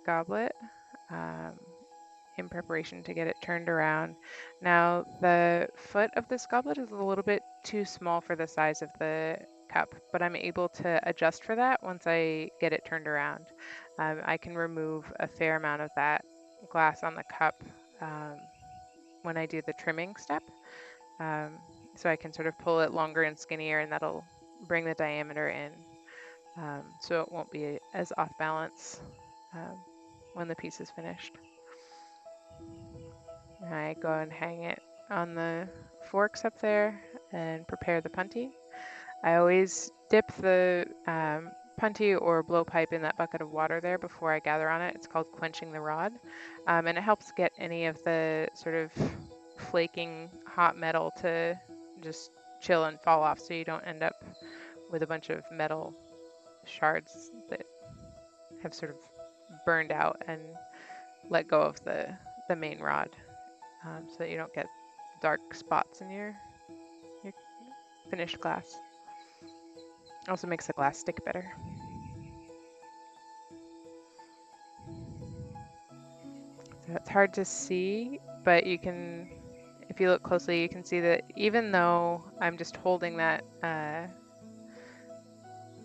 goblet, um, in preparation to get it turned around. Now, the foot of this goblet is a little bit too small for the size of the cup, but I'm able to adjust for that once I get it turned around. I can remove a fair amount of that glass on the cup um, when I do the trimming step. Um, so I can sort of pull it longer and skinnier, and that'll bring the diameter in. So it won't be as off balance um, when the piece is finished. I go and hang it on the forks up there and prepare the punty. I always dip the punty or blowpipe in that bucket of water there before I gather on it. It's called quenching the rod, and it helps get any of the sort of flaking hot metal to just chill and fall off so you don't end up with a bunch of metal shards that have sort of burned out and let go of the main rod, so that you don't get dark spots in your finished glass. Also makes the glass stick better. So it's hard to see, but you can, if you look closely, you can see that even though I'm just holding that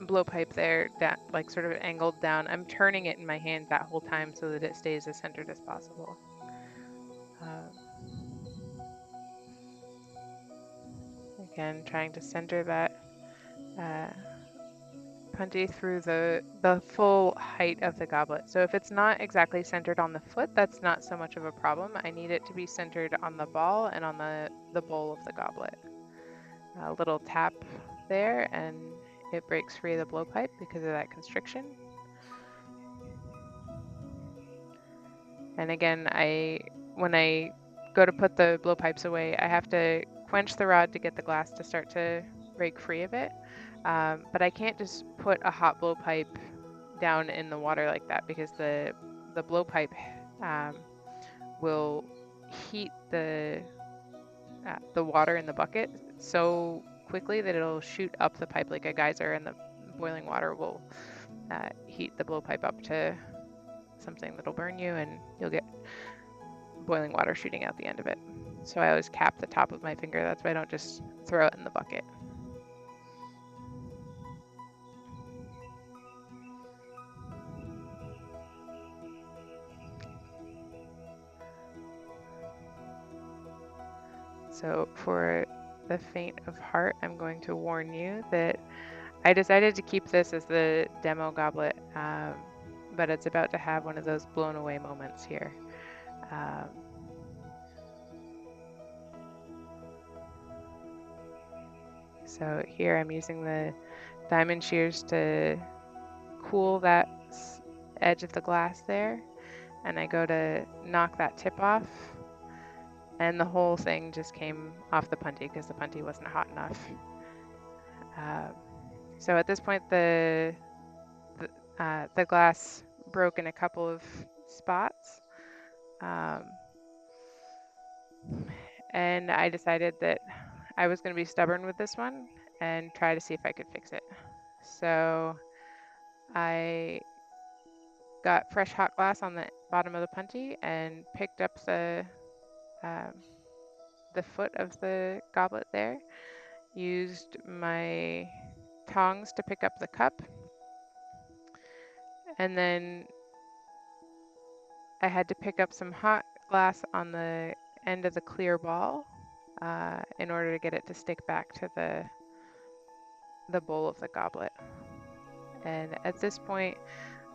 blowpipe there, that like sort of angled down, I'm turning it in my hand that whole time so that it stays as centered as possible. Again, trying to center that punty through the full height of the goblet. So if it's not exactly centered on the foot, that's not so much of a problem. I need it to be centered on the ball and on the bowl of the goblet. A little tap there and it breaks free of the blowpipe because of that constriction. And again, when I go to put the blowpipes away, I have to quench the rod to get the glass to start to break free of it. But I can't just put a hot blowpipe down in the water like that because the blowpipe will heat the water in the bucket so quickly that it'll shoot up the pipe like a geyser, and the boiling water will heat the blowpipe up to something that'll burn you, and you'll get boiling water shooting out the end of it. So I always cap the top of my finger. That's why I don't just throw it in the bucket. So for the faint of heart, I'm going to warn you that I decided to keep this as the demo goblet, but it's about to have one of those blown away moments here. So here I'm using the diamond shears to cool that edge of the glass there, and I go to knock that tip off, and the whole thing just came off the punty because the punty wasn't hot enough. So at this point, the glass broke in a couple of spots, and I decided that I was going to be stubborn with this one and try to see if I could fix it. So I got fresh hot glass on the bottom of the punty and picked up um, the foot of the goblet there. Used my tongs to pick up the cup, and then I had to pick up some hot glass on the end of the clear ball in order to get it to stick back to the bowl of the goblet. And at this point,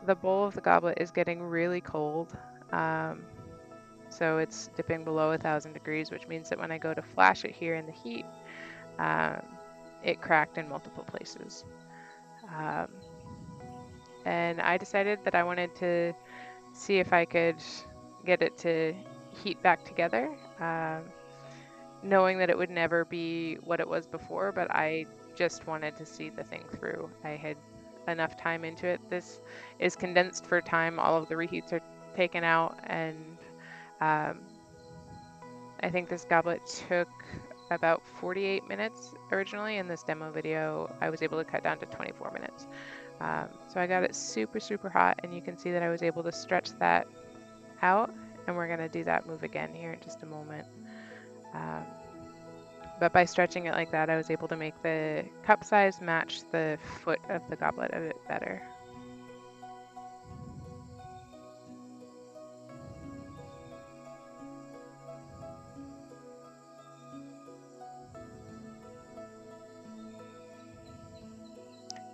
the bowl of the goblet is getting really cold. So it's dipping below 1,000 degrees, which means that when I go to flash it here in the heat, it cracked in multiple places. And I decided that I wanted to see if I could get it to heat back together, knowing that it would never be what it was before, but I just wanted to see the thing through. I had enough time into it. This is condensed for time. All of the reheats are taken out, and I think this goblet took about 48 minutes originally. In this demo video, I was able to cut down to 24 minutes. So I got it super, super hot, and you can see that I was able to stretch that out, and we're gonna do that move again here in just a moment. But by stretching it like that, I was able to make the cup size match the foot of the goblet a bit better.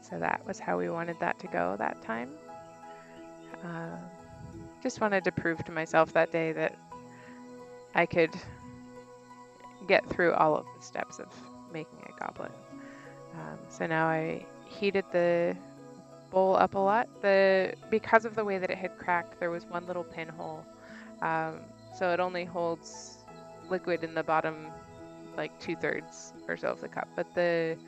So that was how we wanted that to go that time. Just wanted to prove to myself that day that I could get through all of the steps of making a goblet. So now I heated the bowl up a lot. Because of the way that it had cracked, there was one little pinhole. So it only holds liquid in the bottom, like 2/3 or so of the cup. But the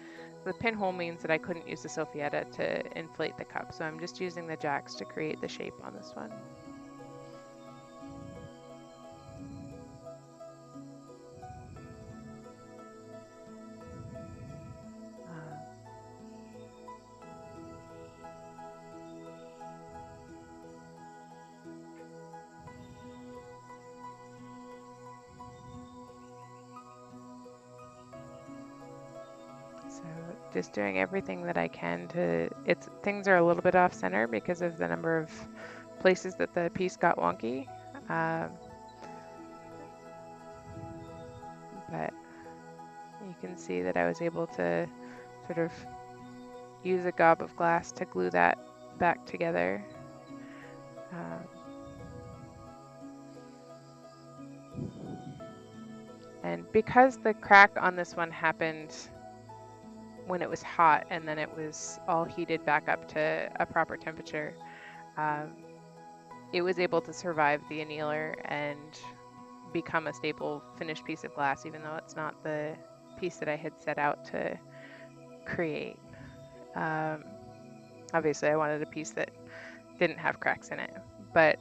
pinhole means that I couldn't use the soffietta to inflate the cup. So I'm just using the jacks to create the shape on this one. So just doing everything that I can to, things are a little bit off center because of the number of places that the piece got wonky. But you can see that I was able to sort of use a gob of glass to glue that back together. And because the crack on this one happened when it was hot and then it was all heated back up to a proper temperature, it was able to survive the annealer and become a staple finished piece of glass, even though it's not the piece that I had set out to create. Obviously, I wanted a piece that didn't have cracks in it, but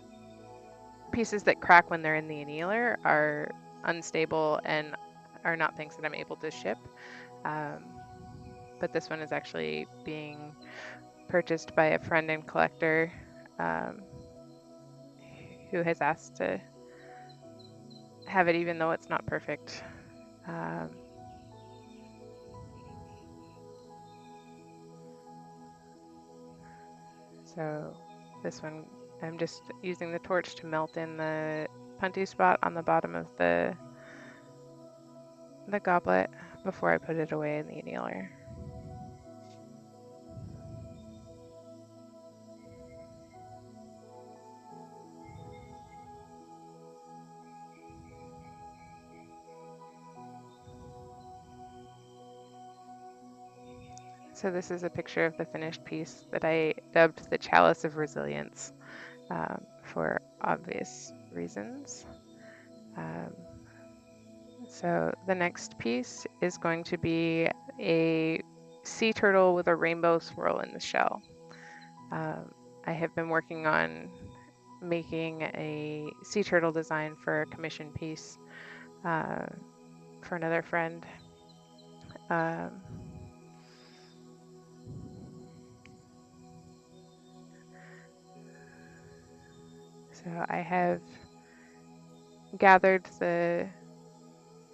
pieces that crack when they're in the annealer are unstable and are not things that I'm able to ship. But this one is actually being purchased by a friend and collector who has asked to have it even though it's not perfect. So this one, I'm just using the torch to melt in the punty spot on the bottom of the goblet before I put it away in the annealer. So this is a picture of the finished piece that I dubbed the Chalice of Resilience for obvious reasons. So the next piece is going to be a sea turtle with a rainbow swirl in the shell. I have been working on making a sea turtle design for a commission piece for another friend. So I have gathered the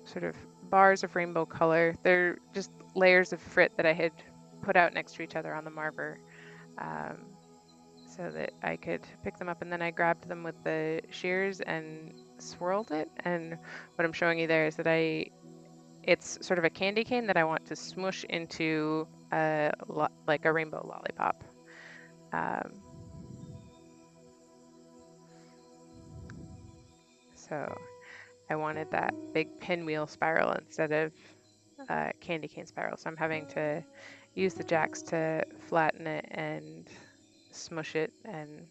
sort of bars of rainbow color. They're just layers of frit that I had put out next to each other on the marber, so that I could pick them up, and then I grabbed them with the shears and swirled it. And what I'm showing you there is that it's sort of a candy cane that I want to smush into like a rainbow lollipop. So I wanted that big pinwheel spiral instead of candy cane spiral. So I'm having to use the jacks to flatten it and smush it and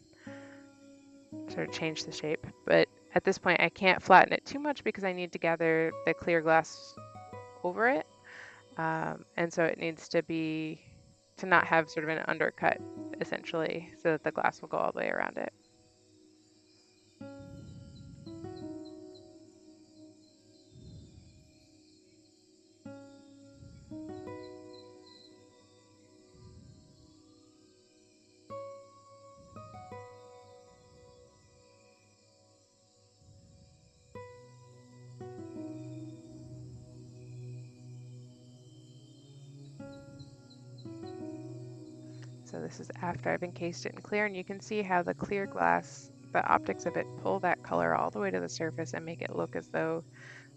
sort of change the shape. But at this point, I can't flatten it too much because I need to gather the clear glass over it. And so it needs to not have sort of an undercut, essentially, so that the glass will go all the way around it. So this is after I've encased it in clear, and you can see how the clear glass, the optics of it pull that color all the way to the surface and make it look as though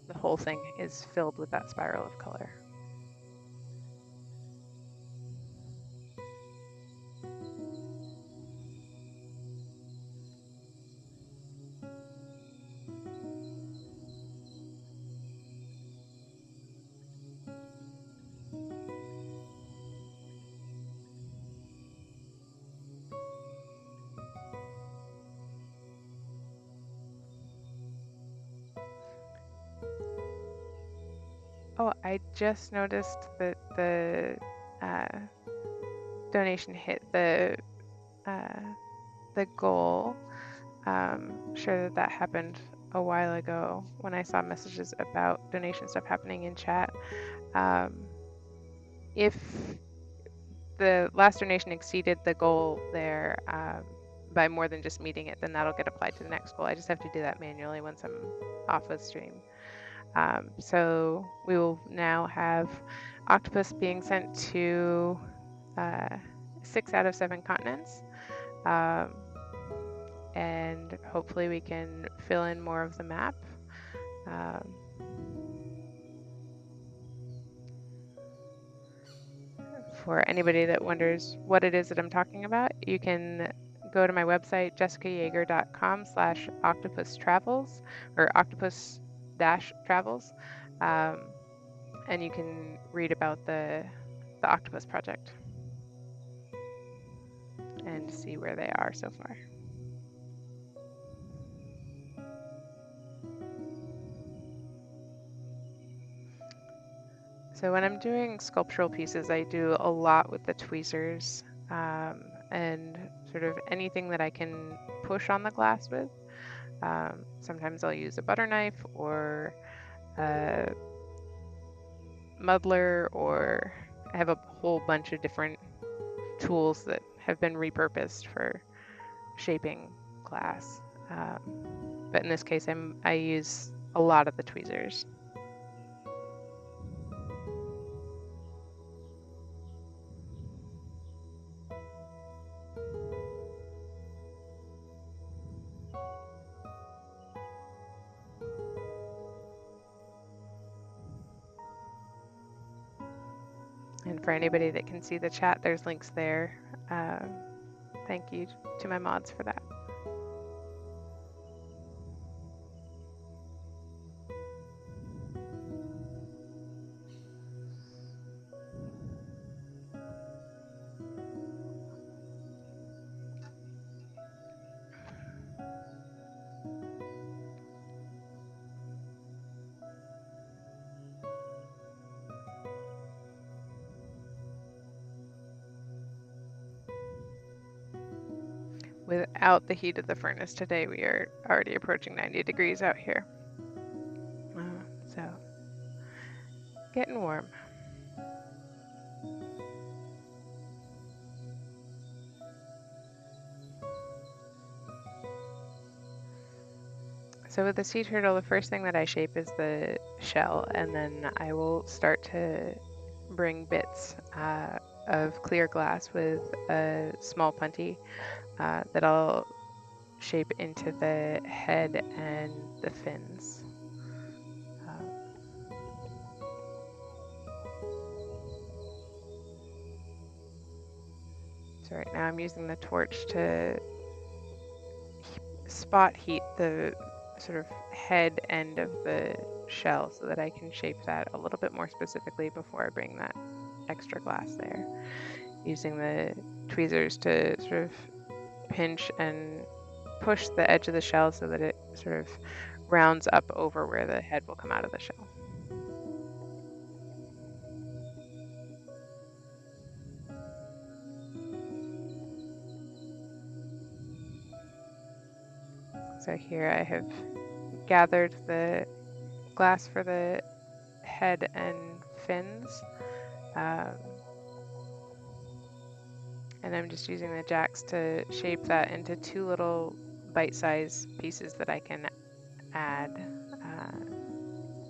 the whole thing is filled with that spiral of color. Oh, I just noticed that the donation hit the goal. Sure that happened a while ago when I saw messages about donation stuff happening in chat. If the last donation exceeded the goal there by more than just meeting it, then that'll get applied to the next goal. I just have to do that manually once I'm off of stream. So we will now have octopus being sent to 6 out of 7 continents. And hopefully we can fill in more of the map. For anybody that wonders what it is that I'm talking about, you can go to my website, jessicayager.com/octopustravels or octopus-travels, and you can read about the octopus project and see where they are so far. So when I'm doing sculptural pieces, I do a lot with the tweezers and sort of anything that I can push on the glass with. Sometimes I'll use a butter knife or a muddler, or I have a whole bunch of different tools that have been repurposed for shaping glass. But in this case, I use a lot of the tweezers. And for anybody that can see the chat, there's links there. Thank you to my mods for that. Without the heat of the furnace today, we are already approaching 90 degrees out here. So, getting warm. So with the sea turtle, the first thing that I shape is the shell, and then I will start to bring bits of clear glass with a small punty that I'll shape into the head and the fins. So right now I'm using the torch to spot heat the sort of head end of the shell so that I can shape that a little bit more specifically before I bring that extra glass there. Using the tweezers to sort of pinch and push the edge of the shell so that it sort of rounds up over where the head will come out of the shell. So here I have gathered the glass for the head and fins. And I'm just using the jacks to shape that into two little bite-sized pieces that I can add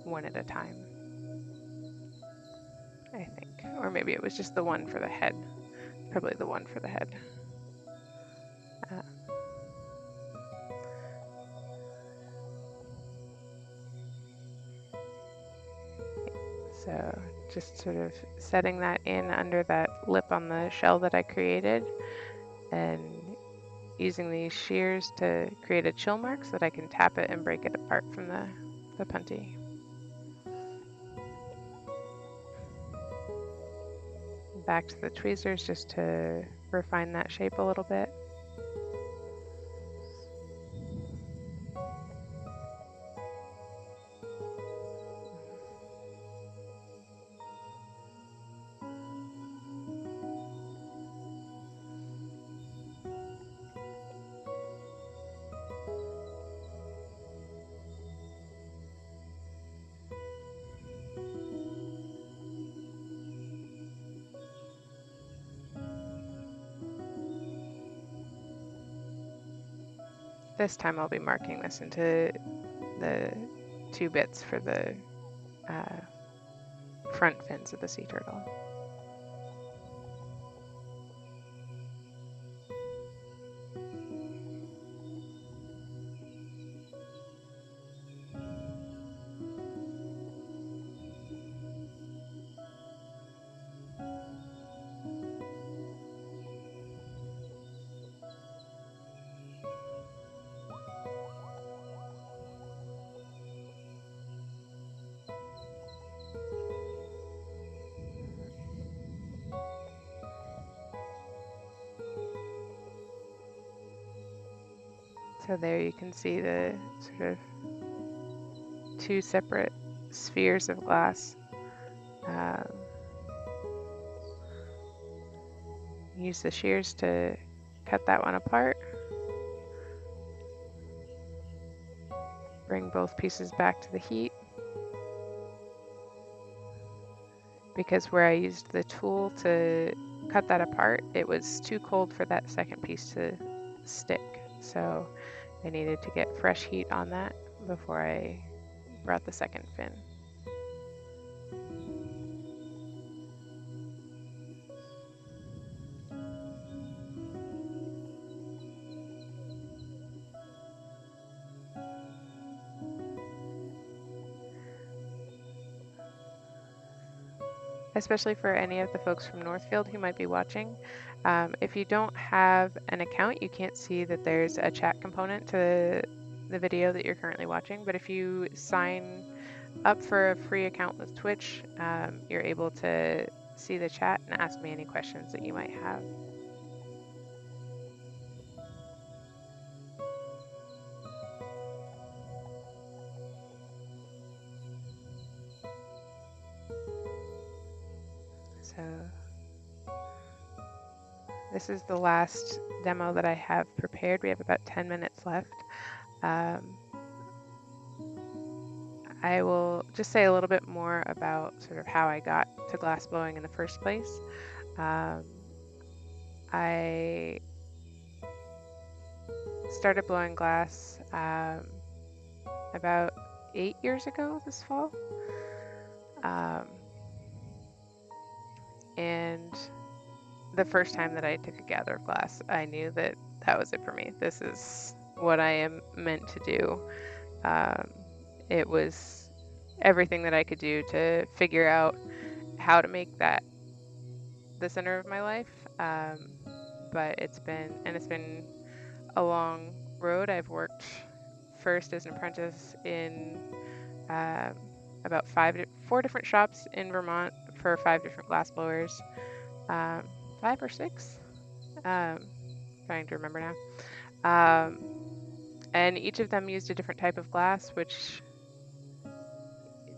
one at a time, I think. Or maybe it was just the one for the head. Probably the one for the head. So just sort of setting that in under that lip on the shell that I created, and using these shears to create a chill mark so that I can tap it and break it apart from the punty. Back to the tweezers just to refine that shape a little bit. This time I'll be marking this into the two bits for the front fins of the sea turtle. So there you can see the sort of two separate spheres of glass. Use the shears to cut that one apart. Bring both pieces back to the heat. Because where I used the tool to cut that apart, it was too cold for that second piece to stick. So I needed to get fresh heat on that before I brought the second fin. Especially for any of the folks from Northfield who might be watching. If you don't have an account, you can't see that there's a chat component to the video that you're currently watching, but if you sign up for a free account with Twitch, you're able to see the chat and ask me any questions that you might have. So this is the last demo that I have prepared. We have about 10 minutes left. I will just say a little bit more about sort of how I got to glass blowing in the first place. I started blowing glass about 8 years ago this fall. And the first time that I took a gather class, I knew that that was it for me. This is what I am meant to do. It was everything that I could do to figure out how to make that the center of my life. But it's been a long road. I've worked first as an apprentice in um, about 4 different shops in Vermont for 5 different glass blowers, 5 or 6. Trying to remember now. And each of them used a different type of glass, which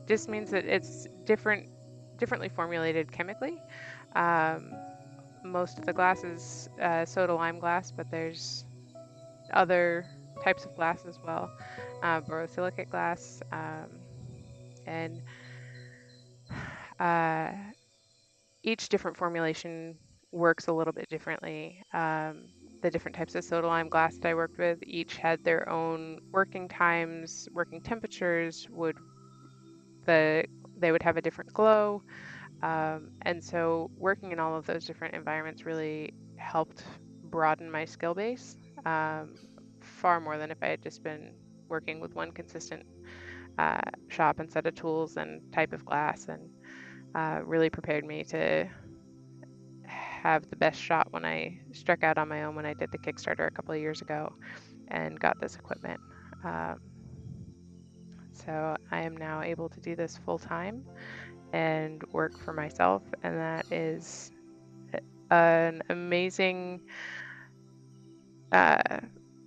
just means that it's differently formulated chemically. Most of the glass is soda lime glass, but there's other types of glass as well, borosilicate glass, and uh, each different formulation works a little bit differently. The different types of soda lime glass that I worked with each had their own working times, working temperatures. They would have a different glow, and so working in all of those different environments really helped broaden my skill base, far more than if I had just been working with one consistent shop and set of tools and type of glass, and really prepared me to have the best shot when I struck out on my own when I did the Kickstarter a couple of years ago and got this equipment. Um, so I am now able to do this full time and work for myself, and that is an amazing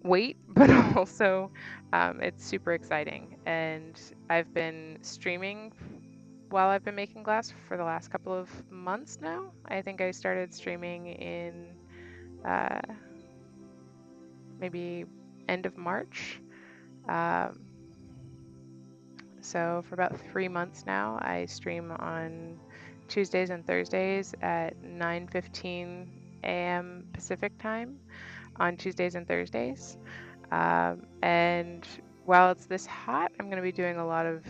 weight, but also it's super exciting. And I've been streaming while I've been making glass for the last couple of months now. I think I started streaming in uh, maybe end of March. Um, so for about 3 months now, I stream on Tuesdays and Thursdays at 9:15 a.m. Pacific time on Tuesdays and Thursdays. And while it's this hot, I'm going to be doing a lot of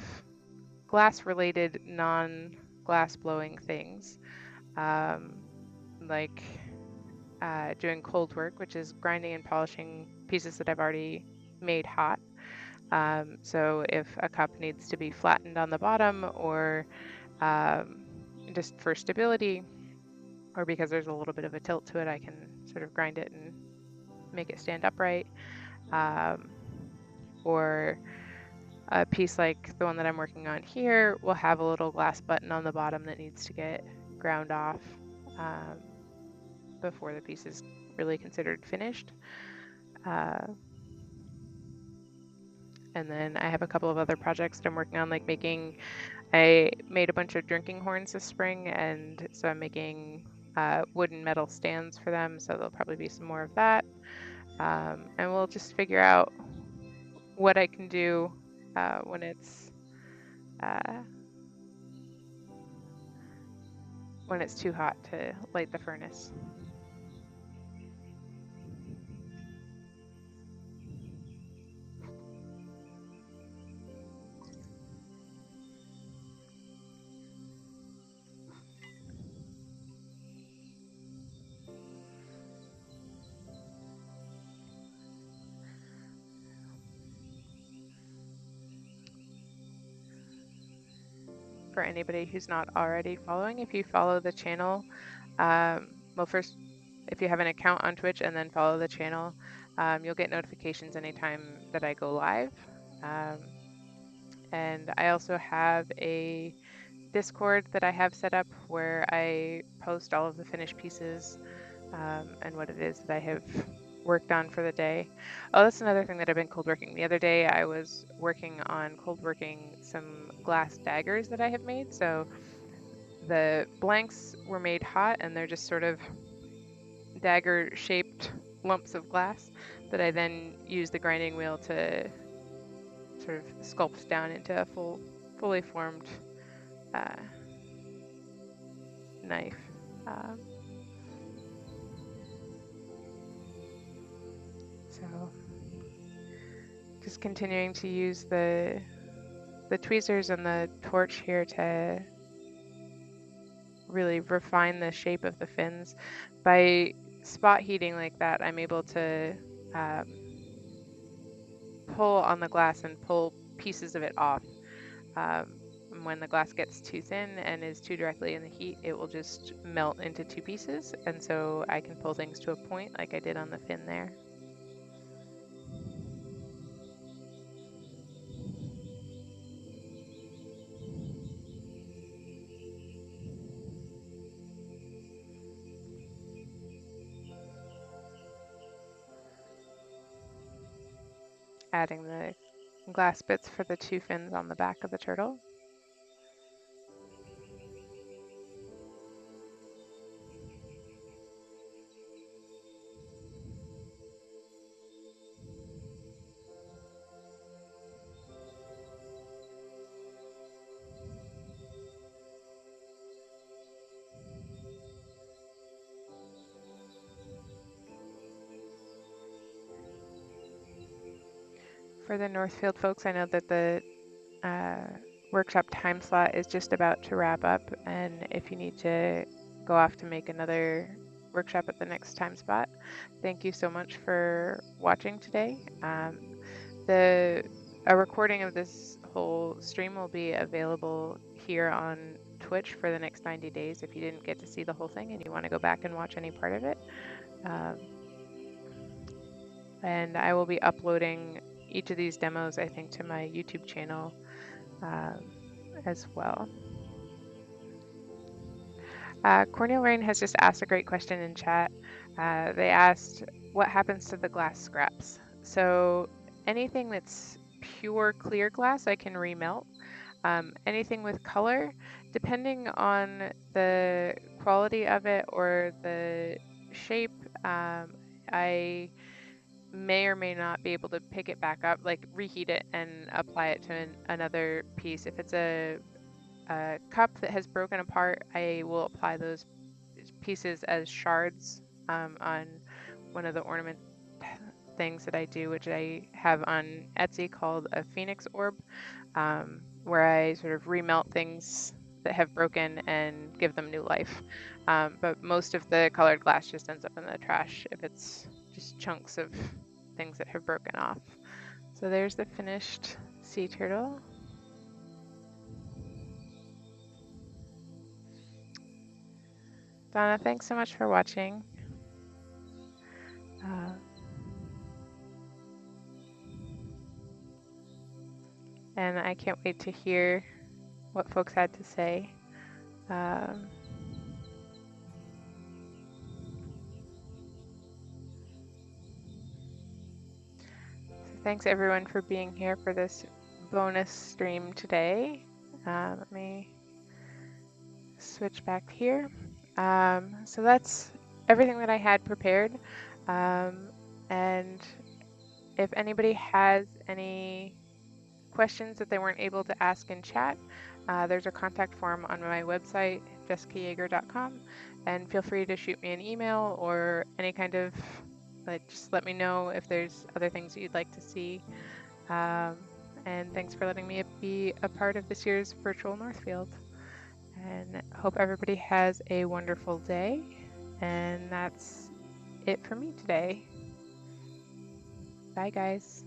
glass-related, non-glass blowing things, like doing cold work, which is grinding and polishing pieces that I've already made hot. So if a cup needs to be flattened on the bottom, or just for stability, or because there's a little bit of a tilt to it, I can sort of grind it and make it stand upright. Or a piece like the one that I'm working on here will have a little glass button on the bottom that needs to get ground off before the piece is really considered finished. And then I have a couple of other projects that I'm working on, like I made a bunch of drinking horns this spring, and so I'm making wooden metal stands for them, so there'll probably be some more of that. And we'll just figure out what I can do when it's too hot to light the furnace. For anybody who's not already following, if you follow the channel, well, first, if you have an account on Twitch and then follow the channel, you'll get notifications anytime that I go live. And I also have a Discord that I have set up where I post all of the finished pieces and what it is that I have worked on for the day. Oh, that's another thing that I've been cold working. The other day I was working on cold working some glass daggers that I have made. So the blanks were made hot, and they're just sort of dagger shaped lumps of glass that I then use the grinding wheel to sort of sculpt down into a fully formed knife. So just continuing to use the tweezers and the torch here to really refine the shape of the fins. By spot heating like that, I'm able to pull on the glass and pull pieces of it off. When the glass gets too thin and is too directly in the heat, it will just melt into two pieces, and so I can pull things to a point like I did on the fin there. Adding the glass bits for the two fins on the back of the turtle. For the Northfield folks, I know that the workshop time slot is just about to wrap up, and if you need to go off to make another workshop at the next time spot, thank you so much for watching today. A recording of this whole stream will be available here on Twitch for the next 90 days if you didn't get to see the whole thing and you want to go back and watch any part of it. And I will be uploading each of these demos, I think, to my YouTube channel as well. Cornel Rain has just asked a great question in chat. They asked, what happens to the glass scraps? So anything that's pure clear glass, I can remelt. Anything with color, depending on the quality of it or the shape, I may or may not be able to pick it back up, like reheat it and apply it to another piece. If it's a cup that has broken apart, I will apply those pieces as shards on one of the ornament things that I do, which I have on Etsy called a phoenix orb, where I sort of remelt things that have broken and give them new life. But most of the colored glass just ends up in the trash if it's just chunks of things that have broken off. So there's the finished sea turtle. Donna, thanks so much for watching. And I can't wait to hear what folks had to say. So thanks everyone for being here for this bonus stream today. Let me switch back here. So that's everything that I had prepared. And if anybody has any questions that they weren't able to ask in chat, there's a contact form on my website, jessicayager.com, and feel free to shoot me an email or any kind of, just let me know if there's other things that you'd like to see. And thanks for letting me be a part of this year's virtual Northfield. And hope everybody has a wonderful day. And that's it for me today. Bye, guys.